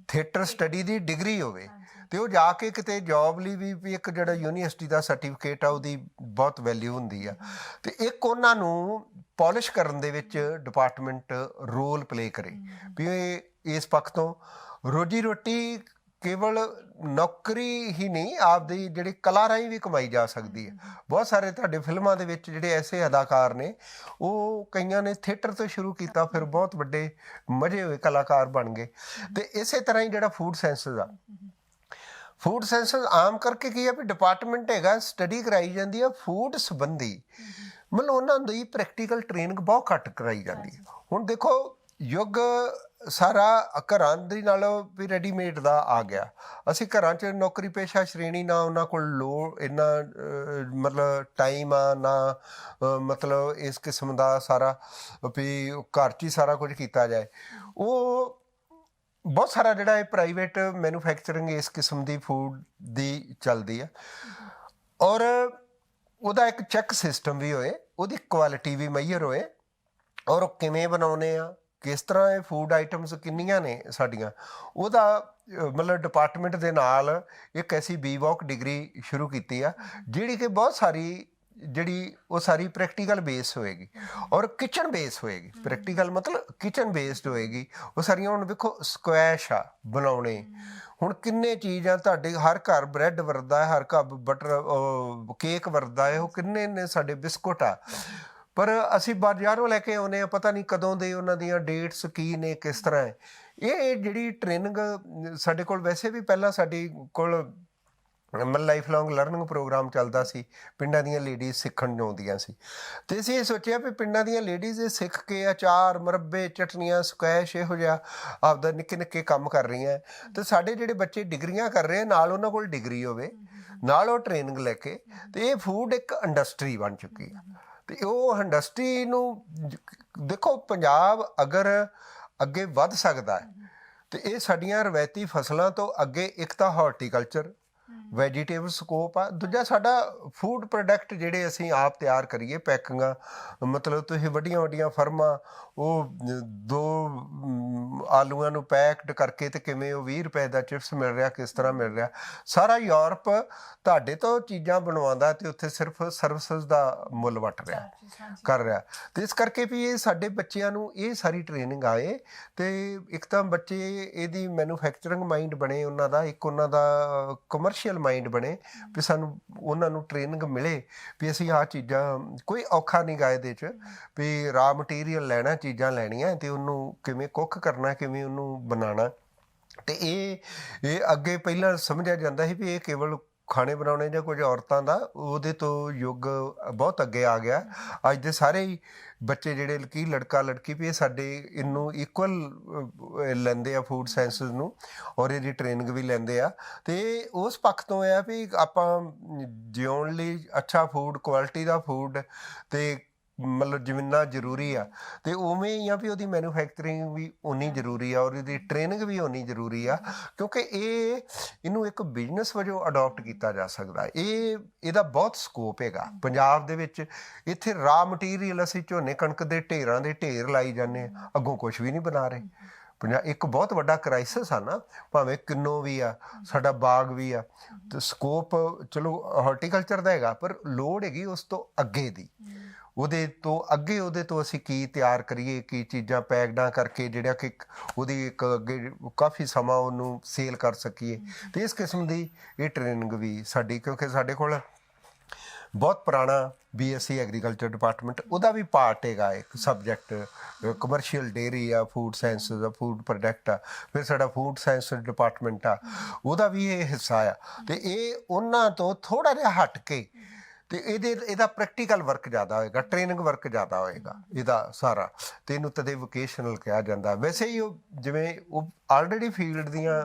ਥੀਏਟਰ ਸਟੱਡੀ ਦੀ ਡਿਗਰੀ ਹੋਵੇ, ਤੇ ਉਹ ਜਾ ਕੇ ਕਿਤੇ ਜੌਬ ਲਈ ਵੀ ਇੱਕ ਜਿਹੜਾ ਯੂਨੀਵਰਸਿਟੀ ਦਾ ਸਰਟੀਫਿਕੇਟ ਆ ਉਹਦੀ ਬਹੁਤ ਵੈਲਿਊ ਹੁੰਦੀ ਆ। ਤੇ ਇੱਕ ਉਹਨਾਂ ਨੂੰ ਪੋਲਿਸ਼ ਕਰਨ ਦੇ ਵਿੱਚ ਡਿਪਾਰਟਮੈਂਟ ਰੋਲ ਪਲੇ ਕਰੇ ਵੀ ਇਸ ਪੱਖ ਤੋਂ ਰੋਜੀ ਰੋਟੀ ਕੇਵਲ ਨੌਕਰੀ ਹੀ ਨਹੀਂ, ਆਪਦੀ ਜਿਹੜੀ ਕਲਾ ਰਾਹੀਂ ਵੀ ਕਮਾਈ ਜਾ ਸਕਦੀ ਹੈ। ਬਹੁਤ ਸਾਰੇ ਤੁਹਾਡੇ ਫਿਲਮਾਂ ਦੇ ਵਿੱਚ ਜਿਹੜੇ ਐਸੇ ਅਦਾਕਾਰ ਨੇ, ਉਹ ਕਈਆਂ ਨੇ ਥੀਏਟਰ ਤੋਂ ਸ਼ੁਰੂ ਕੀਤਾ, ਫਿਰ ਬਹੁਤ ਵੱਡੇ ਮਜ਼ੇ ਹੋਏ ਕਲਾਕਾਰ ਬਣ ਗਏ। ਤੇ ਇਸੇ ਤਰ੍ਹਾਂ ਹੀ ਜਿਹੜਾ ਫੂਡ ਸਾਇੰਸਿਸ ਆ, ਫੂਡ ਸਾਇੰਸਿਸ ਆਮ ਕਰਕੇ ਕੀ ਆ ਵੀ ਡਿਪਾਰਟਮੈਂਟ ਹੈਗਾ, ਸਟੱਡੀ ਕਰਾਈ ਜਾਂਦੀ ਆ ਫੂਡ ਸੰਬੰਧੀ, ਮਤਲਬ ਉਹਨਾਂ ਦੀ ਪ੍ਰੈਕਟੀਕਲ ਟ੍ਰੇਨਿੰਗ ਬਹੁਤ ਘੱਟ ਕਰਾਈ ਜਾਂਦੀ ਹੈ। ਹੁਣ ਦੇਖੋ ਯੁੱਗ ਸਾਰਾ ਘਰਾਂ ਦੇ ਨਾਲ ਵੀ ਰੈਡੀਮੇਡ ਦਾ ਆ ਗਿਆ। ਅਸੀਂ ਘਰਾਂ 'ਚ ਨੌਕਰੀ ਪੇਸ਼ਾ ਸ਼੍ਰੇਣੀ ਨਾ ਉਹਨਾਂ ਕੋਲ ਇੰਨਾ ਮਤਲਬ ਟਾਈਮ ਆ ਨਾ ਮਤਲਬ ਇਸ ਕਿਸਮ ਦਾ ਸਾਰਾ ਵੀ ਘਰ 'ਚ ਹੀ ਸਾਰਾ ਕੁਝ ਕੀਤਾ ਜਾਏ। ਉਹ ਬਹੁਤ ਸਾਰਾ ਜਿਹੜਾ ਇਹ ਪ੍ਰਾਈਵੇਟ ਮੈਨੂਫੈਕਚਰਿੰਗ ਇਸ ਕਿਸਮ ਦੀ ਫੂਡ ਦੀ ਚੱਲਦੀ ਆ। ਔਰ ਉਹਦਾ ਇੱਕ ਚੈੱਕ ਸਿਸਟਮ ਵੀ ਹੋਏ, ਉਹਦੀ ਕੁਆਲਿਟੀ ਵੀ ਮੈਯਰ ਹੋਏ, ਔਰ ਉਹ ਕਿਵੇਂ ਬਣਾਉਂਦੇ ਆ, ਕਿਸ ਤਰ੍ਹਾਂ ਇਹ ਫੂਡ ਆਈਟਮਸ ਕਿੰਨੀਆਂ ਨੇ ਸਾਡੀਆਂ, ਉਹਦਾ ਮਤਲਬ ਡਿਪਾਰਟਮੈਂਟ ਦੇ ਨਾਲ ਇੱਕ ਐਸੀ ਬੀਵੌਕ ਡਿਗਰੀ ਸ਼ੁਰੂ ਕੀਤੀ ਆ ਜਿਹੜੀ ਕਿ ਬਹੁਤ ਸਾਰੀ ਜਿਹੜੀ ਉਹ ਸਾਰੀ ਪ੍ਰੈਕਟੀਕਲ ਬੇਸ ਹੋਏਗੀ ਔਰ ਕਿਚਨ ਬੇਸ ਹੋਏਗੀ। ਪ੍ਰੈਕਟੀਕਲ ਮਤਲਬ ਕਿਚਨ ਬੇਸਡ ਹੋਏਗੀ। ਉਹ ਸਾਰੀਆਂ ਹੁਣ ਵੇਖੋ ਸਕੁਐਸ਼ ਆ ਬਣਾਉਣੇ, ਹੁਣ ਕਿੰਨੇ ਚੀਜ਼ ਆ ਤੁਹਾਡੇ ਹਰ ਘਰ ਬ੍ਰੈਡ ਵਰਦਾ ਹੈ, ਹਰ ਘਰ ਬਟਰ ਕੇਕ ਵਰਦਾ ਹੈ, ਉਹ ਕਿੰਨੇ ਨੇ ਸਾਡੇ ਬਿਸਕੁਟ ਆ, ਪਰ ਅਸੀਂ ਬਾਜ਼ਾਰੋਂ ਲੈ ਕੇ ਆਉਂਦੇ ਆ, ਪਤਾ ਨਹੀਂ ਕਦੋਂ ਦੇ ਉਹਨਾਂ ਦੀਆਂ ਡੇਟਸ ਕੀ ਨੇ, ਕਿਸ ਤਰ੍ਹਾਂ ਹੈ। ਇਹ ਜਿਹੜੀ ਟ੍ਰੇਨਿੰਗ ਸਾਡੇ ਕੋਲ ਵੈਸੇ ਵੀ ਪਹਿਲਾਂ ਸਾਡੀ ਕੋਲ ਮਤਲਬ ਲਾਈਫ ਲੌਂਗ ਲਰਨਿੰਗ ਪ੍ਰੋਗਰਾਮ ਚੱਲਦਾ ਸੀ, ਪਿੰਡਾਂ ਦੀਆਂ ਲੇਡੀਜ਼ ਸਿੱਖਣ ਆਉਂਦੀਆਂ ਸੀ, ਅਤੇ ਅਸੀਂ ਇਹ ਸੋਚਿਆ ਵੀ ਪਿੰਡਾਂ ਦੀਆਂ ਲੇਡੀਜ਼ ਇਹ ਸਿੱਖ ਕੇ ਅਚਾਰ, ਮੁਰੱਬੇ, ਚਟਨੀਆਂ, ਸਕੁਐਸ਼ ਇਹੋ ਜਿਹਾ ਆਪਦਾ ਨਿੱਕੇ ਨਿੱਕੇ ਕੰਮ ਕਰ ਰਹੀਆਂ, ਅਤੇ ਸਾਡੇ ਜਿਹੜੇ ਬੱਚੇ ਡਿਗਰੀਆਂ ਕਰ ਰਹੇ ਨਾਲ ਉਹਨਾਂ ਕੋਲ ਡਿਗਰੀ ਹੋਵੇ, ਨਾਲ ਉਹ ਟ੍ਰੇਨਿੰਗ ਲੈ ਕੇ, ਅਤੇ ਇਹ ਫੂਡ ਇੱਕ ਇੰਡਸਟਰੀ ਬਣ ਚੁੱਕੀ ਆ। ਅਤੇ ਉਹ ਇੰਡਸਟਰੀ ਨੂੰ ਦੇਖੋ, ਪੰਜਾਬ ਅਗਰ ਅੱਗੇ ਵੱਧ ਸਕਦਾ ਹੈ ਅਤੇ ਇਹ ਸਾਡੀਆਂ ਰਵਾਇਤੀ ਫਸਲਾਂ ਤੋਂ ਅੱਗੇ ਇੱਕ ਤਾਂ ਹਾਰਟੀਕਲਚਰ ਵੈਜੀਟੇਬਲ ਸਕੋਪ ਆ, ਦੂਜਾ ਸਾਡਾ ਫੂਡ ਪ੍ਰੋਡਕਟ ਜਿਹੜੇ ਅਸੀਂ ਆਪ ਤਿਆਰ ਕਰੀਏ, ਪੈਕਿੰਗਾਂ, ਮਤਲਬ ਤੁਸੀਂ ਵੱਡੀਆਂ ਵੱਡੀਆਂ ਫਰਮਾਂ ਉਹ 2 ਆਲੂਆਂ ਨੂੰ ਪੈਕਡ ਕਰਕੇ ਤੇ ਕਿਵੇਂ ਉਹ 20 ਰੁਪਏ ਦਾ ਚਿਪਸ ਮਿਲ ਰਿਹਾ, ਕਿਸ ਤਰ੍ਹਾਂ ਮਿਲ ਰਿਹਾ, ਸਾਰਾ ਯੂਰਪ ਤੁਹਾਡੇ ਤੋਂ ਚੀਜ਼ਾਂ ਬਣਵਾਉਂਦਾ ਅਤੇ ਉੱਥੇ ਸਿਰਫ ਸਰਵਿਸਿਜ਼ ਦਾ ਮੁੱਲ ਵੱਟ ਰਿਹਾ ਕਰ ਰਿਹਾ। ਅਤੇ ਇਸ ਕਰਕੇ ਵੀ ਇਹ ਸਾਡੇ ਬੱਚਿਆਂ ਨੂੰ ਇਹ ਸਾਰੀ ਟ੍ਰੇਨਿੰਗ ਆਏ, ਅਤੇ ਇੱਕ ਤਾਂ ਬੱਚੇ ਇਹਦੀ ਮੈਨੂਫੈਕਚਰਿੰਗ ਮਾਈਂਡ ਬਣੇ ਉਹਨਾਂ ਦਾ, ਇੱਕ ਉਹਨਾਂ ਦਾ ਕਮਰਸ਼ੀਅਲ ਮਾਈਂਡ ਬਣੇ ਵੀ ਸਾਨੂੰ ਉਹਨਾਂ ਨੂੰ ਟ੍ਰੇਨਿੰਗ ਮਿਲੇ ਵੀ ਅਸੀਂ ਆਹ ਚੀਜ਼ਾਂ, ਕੋਈ ਔਖਾ ਨਹੀਂ ਗਾ ਇਹਦੇ 'ਚ, ਵੀ ਰਾ ਮਟੀਰੀਅਲ ਲੈਣਾ, ਚੀਜ਼ਾਂ ਲੈਣੀਆਂ ਅਤੇ ਉਹਨੂੰ ਕਿਵੇਂ ਕੁੱਕ ਕਰਨਾ, ਕਿਵੇਂ ਉਹਨੂੰ ਬਣਾਉਣਾ। ਅਤੇ ਇਹ ਅੱਗੇ ਪਹਿਲਾਂ ਸਮਝਿਆ ਜਾਂਦਾ ਸੀ ਵੀ ਇਹ ਕੇਵਲ ਖਾਣੇ ਬਣਾਉਣੇ ਜਾਂ ਕੁਝ ਔਰਤਾਂ ਦਾ, ਉਹਦੇ ਤੋਂ ਯੁੱਗ ਬਹੁਤ ਅੱਗੇ ਆ ਗਿਆ। ਅੱਜ ਦੇ ਸਾਰੇ ਹੀ ਬੱਚੇ ਜਿਹੜੇ ਕੀ ਲੜਕਾ ਲੜਕੀ ਵੀ ਇਹ ਸਾਡੇ ਇਹਨੂੰ ਇਕੁਅਲ ਲੈਂਦੇ ਆ ਫੂਡ ਸਾਇੰਸਿਸ ਨੂੰ, ਔਰ ਇਹਦੀ ਟ੍ਰੇਨਿੰਗ ਵੀ ਲੈਂਦੇ ਆ। ਅਤੇ ਉਸ ਪੱਖ ਤੋਂ ਇਹ ਆ ਵੀ ਆਪਾਂ ਜਿਉਣ ਲਈ ਅੱਛਾ ਫੂਡ, ਕੁਆਲਿਟੀ ਦਾ ਫੂਡ ਅਤੇ ਮਤਲਬ ਜਿੰਨਾ ਜ਼ਰੂਰੀ ਆ, ਅਤੇ ਉਵੇਂ ਹੀ ਆ ਵੀ ਉਹਦੀ ਮੈਨੂਫੈਕਚਰਿੰਗ ਵੀ ਓਨੀ ਜ਼ਰੂਰੀ ਆ, ਔਰ ਇਹਦੀ ਟ੍ਰੇਨਿੰਗ ਵੀ ਓਨੀ ਜ਼ਰੂਰੀ ਆ, ਕਿਉਂਕਿ ਇਹਨੂੰ ਇੱਕ ਬਿਜ਼ਨਸ ਵਜੋਂ ਅਡੋਪਟ ਕੀਤਾ ਜਾ ਸਕਦਾ। ਇਹਦਾ ਬਹੁਤ ਸਕੋਪ ਹੈਗਾ ਪੰਜਾਬ ਦੇ ਵਿੱਚ। ਇੱਥੇ ਰਾ ਮਟੀਰੀਅਲ ਅਸੀਂ ਝੋਨੇ ਕਣਕ ਦੇ ਢੇਰਾਂ ਦੇ ਢੇਰ ਲਾਈ ਜਾਂਦੇ ਹਾਂ, ਅੱਗੋਂ ਕੁਛ ਵੀ ਨਹੀਂ ਬਣਾ ਰਹੇ। ਇੱਕ ਬਹੁਤ ਵੱਡਾ ਕ੍ਰਾਈਸਿਸ ਆ ਨਾ, ਭਾਵੇਂ ਕਿੰਨੋ ਵੀ ਆ, ਸਾਡਾ ਬਾਗ ਵੀ ਆ, ਅਤੇ ਸਕੋਪ ਚਲੋ ਹਾਰਟੀਕਲਚਰ ਦਾ ਹੈਗਾ, ਪਰ ਲੋੜ ਹੈਗੀ ਉਸ ਤੋਂ ਅੱਗੇ ਦੀ, ਉਹਦੇ ਤੋਂ ਅੱਗੇ, ਉਹਦੇ ਤੋਂ ਅਸੀਂ ਕੀ ਤਿਆਰ ਕਰੀਏ, ਕੀ ਚੀਜ਼ਾਂ ਪੈਕਡਾਂ ਕਰਕੇ ਜਿਹੜਾ ਕਿ ਉਹਦੀ ਇੱਕ ਅੱਗੇ ਕਾਫੀ ਸਮਾਂ ਉਹਨੂੰ ਸੇਲ ਕਰ ਸਕੀਏ। ਅਤੇ ਇਸ ਕਿਸਮ ਦੀ ਇਹ ਟ੍ਰੇਨਿੰਗ ਵੀ ਸਾਡੀ, ਕਿਉਂਕਿ ਸਾਡੇ ਕੋਲ ਬਹੁਤ ਪੁਰਾਣਾ BSc ਐਗਰੀਕਲਚਰ ਡਿਪਾਰਟਮੈਂਟ, ਉਹਦਾ ਵੀ ਪਾਰਟ ਹੈਗਾ ਇੱਕ ਸਬਜੈਕਟ, ਕਮਰਸ਼ੀਅਲ ਡੇਅਰੀ ਆ, ਫੂਡ ਸਾਇੰਸਿਸ ਆ, ਫੂਡ ਪ੍ਰੋਡਕਟ ਆ, ਫਿਰ ਸਾਡਾ ਫੂਡ ਸਾਇੰਸ ਡਿਪਾਰਟਮੈਂਟ ਆ, ਉਹਦਾ ਵੀ ਇਹ ਹਿੱਸਾ ਆ। ਅਤੇ ਇਹ ਉਹਨਾਂ ਤੋਂ ਥੋੜ੍ਹਾ ਜਿਹਾ ਹਟ ਕੇ, ਅਤੇ ਇਹਦਾ ਪ੍ਰੈਕਟੀਕਲ ਵਰਕ ਜ਼ਿਆਦਾ ਹੋਏਗਾ, ਟ੍ਰੇਨਿੰਗ ਵਰਕ ਜ਼ਿਆਦਾ ਹੋਏਗਾ ਇਹਦਾ ਸਾਰਾ, ਅਤੇ ਇਹਨੂੰ ਤਦੇ ਵੋਕੇਸ਼ਨਲ ਕਿਹਾ ਜਾਂਦਾ। ਵੈਸੇ ਹੀ ਉਹ ਜਿਵੇਂ ਉਹ ਆਲਰੇਡੀ ਫੀਲਡ ਦੀਆਂ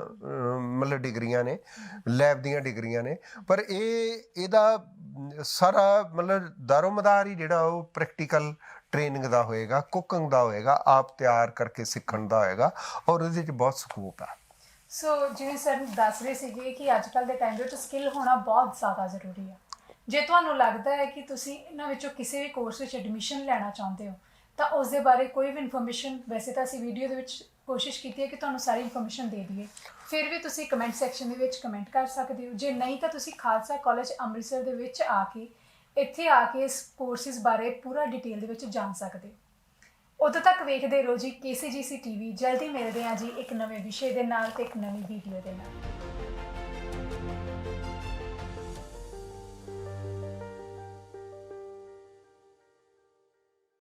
ਮਤਲਬ ਡਿਗਰੀਆਂ ਨੇ, ਲੈਬ ਦੀਆਂ ਡਿਗਰੀਆਂ ਨੇ, ਪਰ ਇਹਦਾ ਸਾਰਾ ਮਤਲਬ ਦਾਰੋਮਦਾਰ ਹੀ ਜਿਹੜਾ ਉਹ ਪ੍ਰੈਕਟੀਕਲ ਟ੍ਰੇਨਿੰਗ ਦਾ ਹੋਏਗਾ, ਕੁਕਿੰਗ ਦਾ ਹੋਏਗਾ, ਆਪ ਤਿਆਰ ਕਰਕੇ ਸਿੱਖਣ ਦਾ ਹੋਏਗਾ, ਔਰ ਉਹਦੇ 'ਚ ਬਹੁਤ ਸਕੋਪ ਆ। ਸੋ ਜਿਵੇਂ ਸਰ ਦੱਸ ਰਹੇ ਸੀਗੇ ਕਿ ਅੱਜ ਕੱਲ੍ਹ ਦੇ ਟਾਈਮ ਦੇ ਵਿੱਚ ਸਕਿੱਲ ਹੋਣਾ ਬਹੁਤ ਜ਼ਿਆਦਾ ਜ਼ਰੂਰੀ ਹੈ। ਜੇ ਤੁਹਾਨੂੰ ਲੱਗਦਾ ਹੈ ਕਿ ਤੁਸੀਂ ਇਹਨਾਂ ਵਿੱਚੋਂ ਕਿਸੇ ਵੀ ਕੋਰਸ ਵਿੱਚ ਐਡਮਿਸ਼ਨ ਲੈਣਾ ਚਾਹੁੰਦੇ ਹੋ, ਤਾਂ ਉਸ ਦੇ ਬਾਰੇ ਕੋਈ ਵੀ ਇਨਫੋਰਮੇਸ਼ਨ, ਵੈਸੇ ਤਾਂ ਅਸੀਂ ਵੀਡੀਓ ਦੇ ਵਿੱਚ ਕੋਸ਼ਿਸ਼ ਕੀਤੀ ਹੈ ਕਿ ਤੁਹਾਨੂੰ ਸਾਰੀ ਇਨਫੋਰਮੇਸ਼ਨ ਦੇ ਦਈਏ, ਫਿਰ ਵੀ ਤੁਸੀਂ ਕਮੈਂਟ ਸੈਕਸ਼ਨ ਦੇ ਵਿੱਚ ਕਮੈਂਟ ਕਰ ਸਕਦੇ ਹੋ। ਜੇ ਨਹੀਂ ਤਾਂ ਤੁਸੀਂ ਖਾਲਸਾ ਕਾਲਜ ਅੰਮ੍ਰਿਤਸਰ ਦੇ ਵਿੱਚ ਆ ਕੇ, ਇੱਥੇ ਆ ਕੇ ਇਸ ਕੋਰਸਿਸ ਬਾਰੇ ਪੂਰਾ ਡਿਟੇਲ ਦੇ ਵਿੱਚ ਜਾਣ ਸਕਦੇ ਹੋ। ਉਦੋਂ ਤੱਕ ਵੇਖਦੇ ਰਹੋ ਜੀ KCGC TV। ਜਲਦੀ ਮਿਲਦੇ ਹਾਂ ਜੀ ਇੱਕ ਨਵੇਂ ਵਿਸ਼ੇ ਦੇ ਨਾਲ ਅਤੇ ਇੱਕ ਨਵੀਂ ਵੀਡੀਓ ਦੇ ਨਾਲ।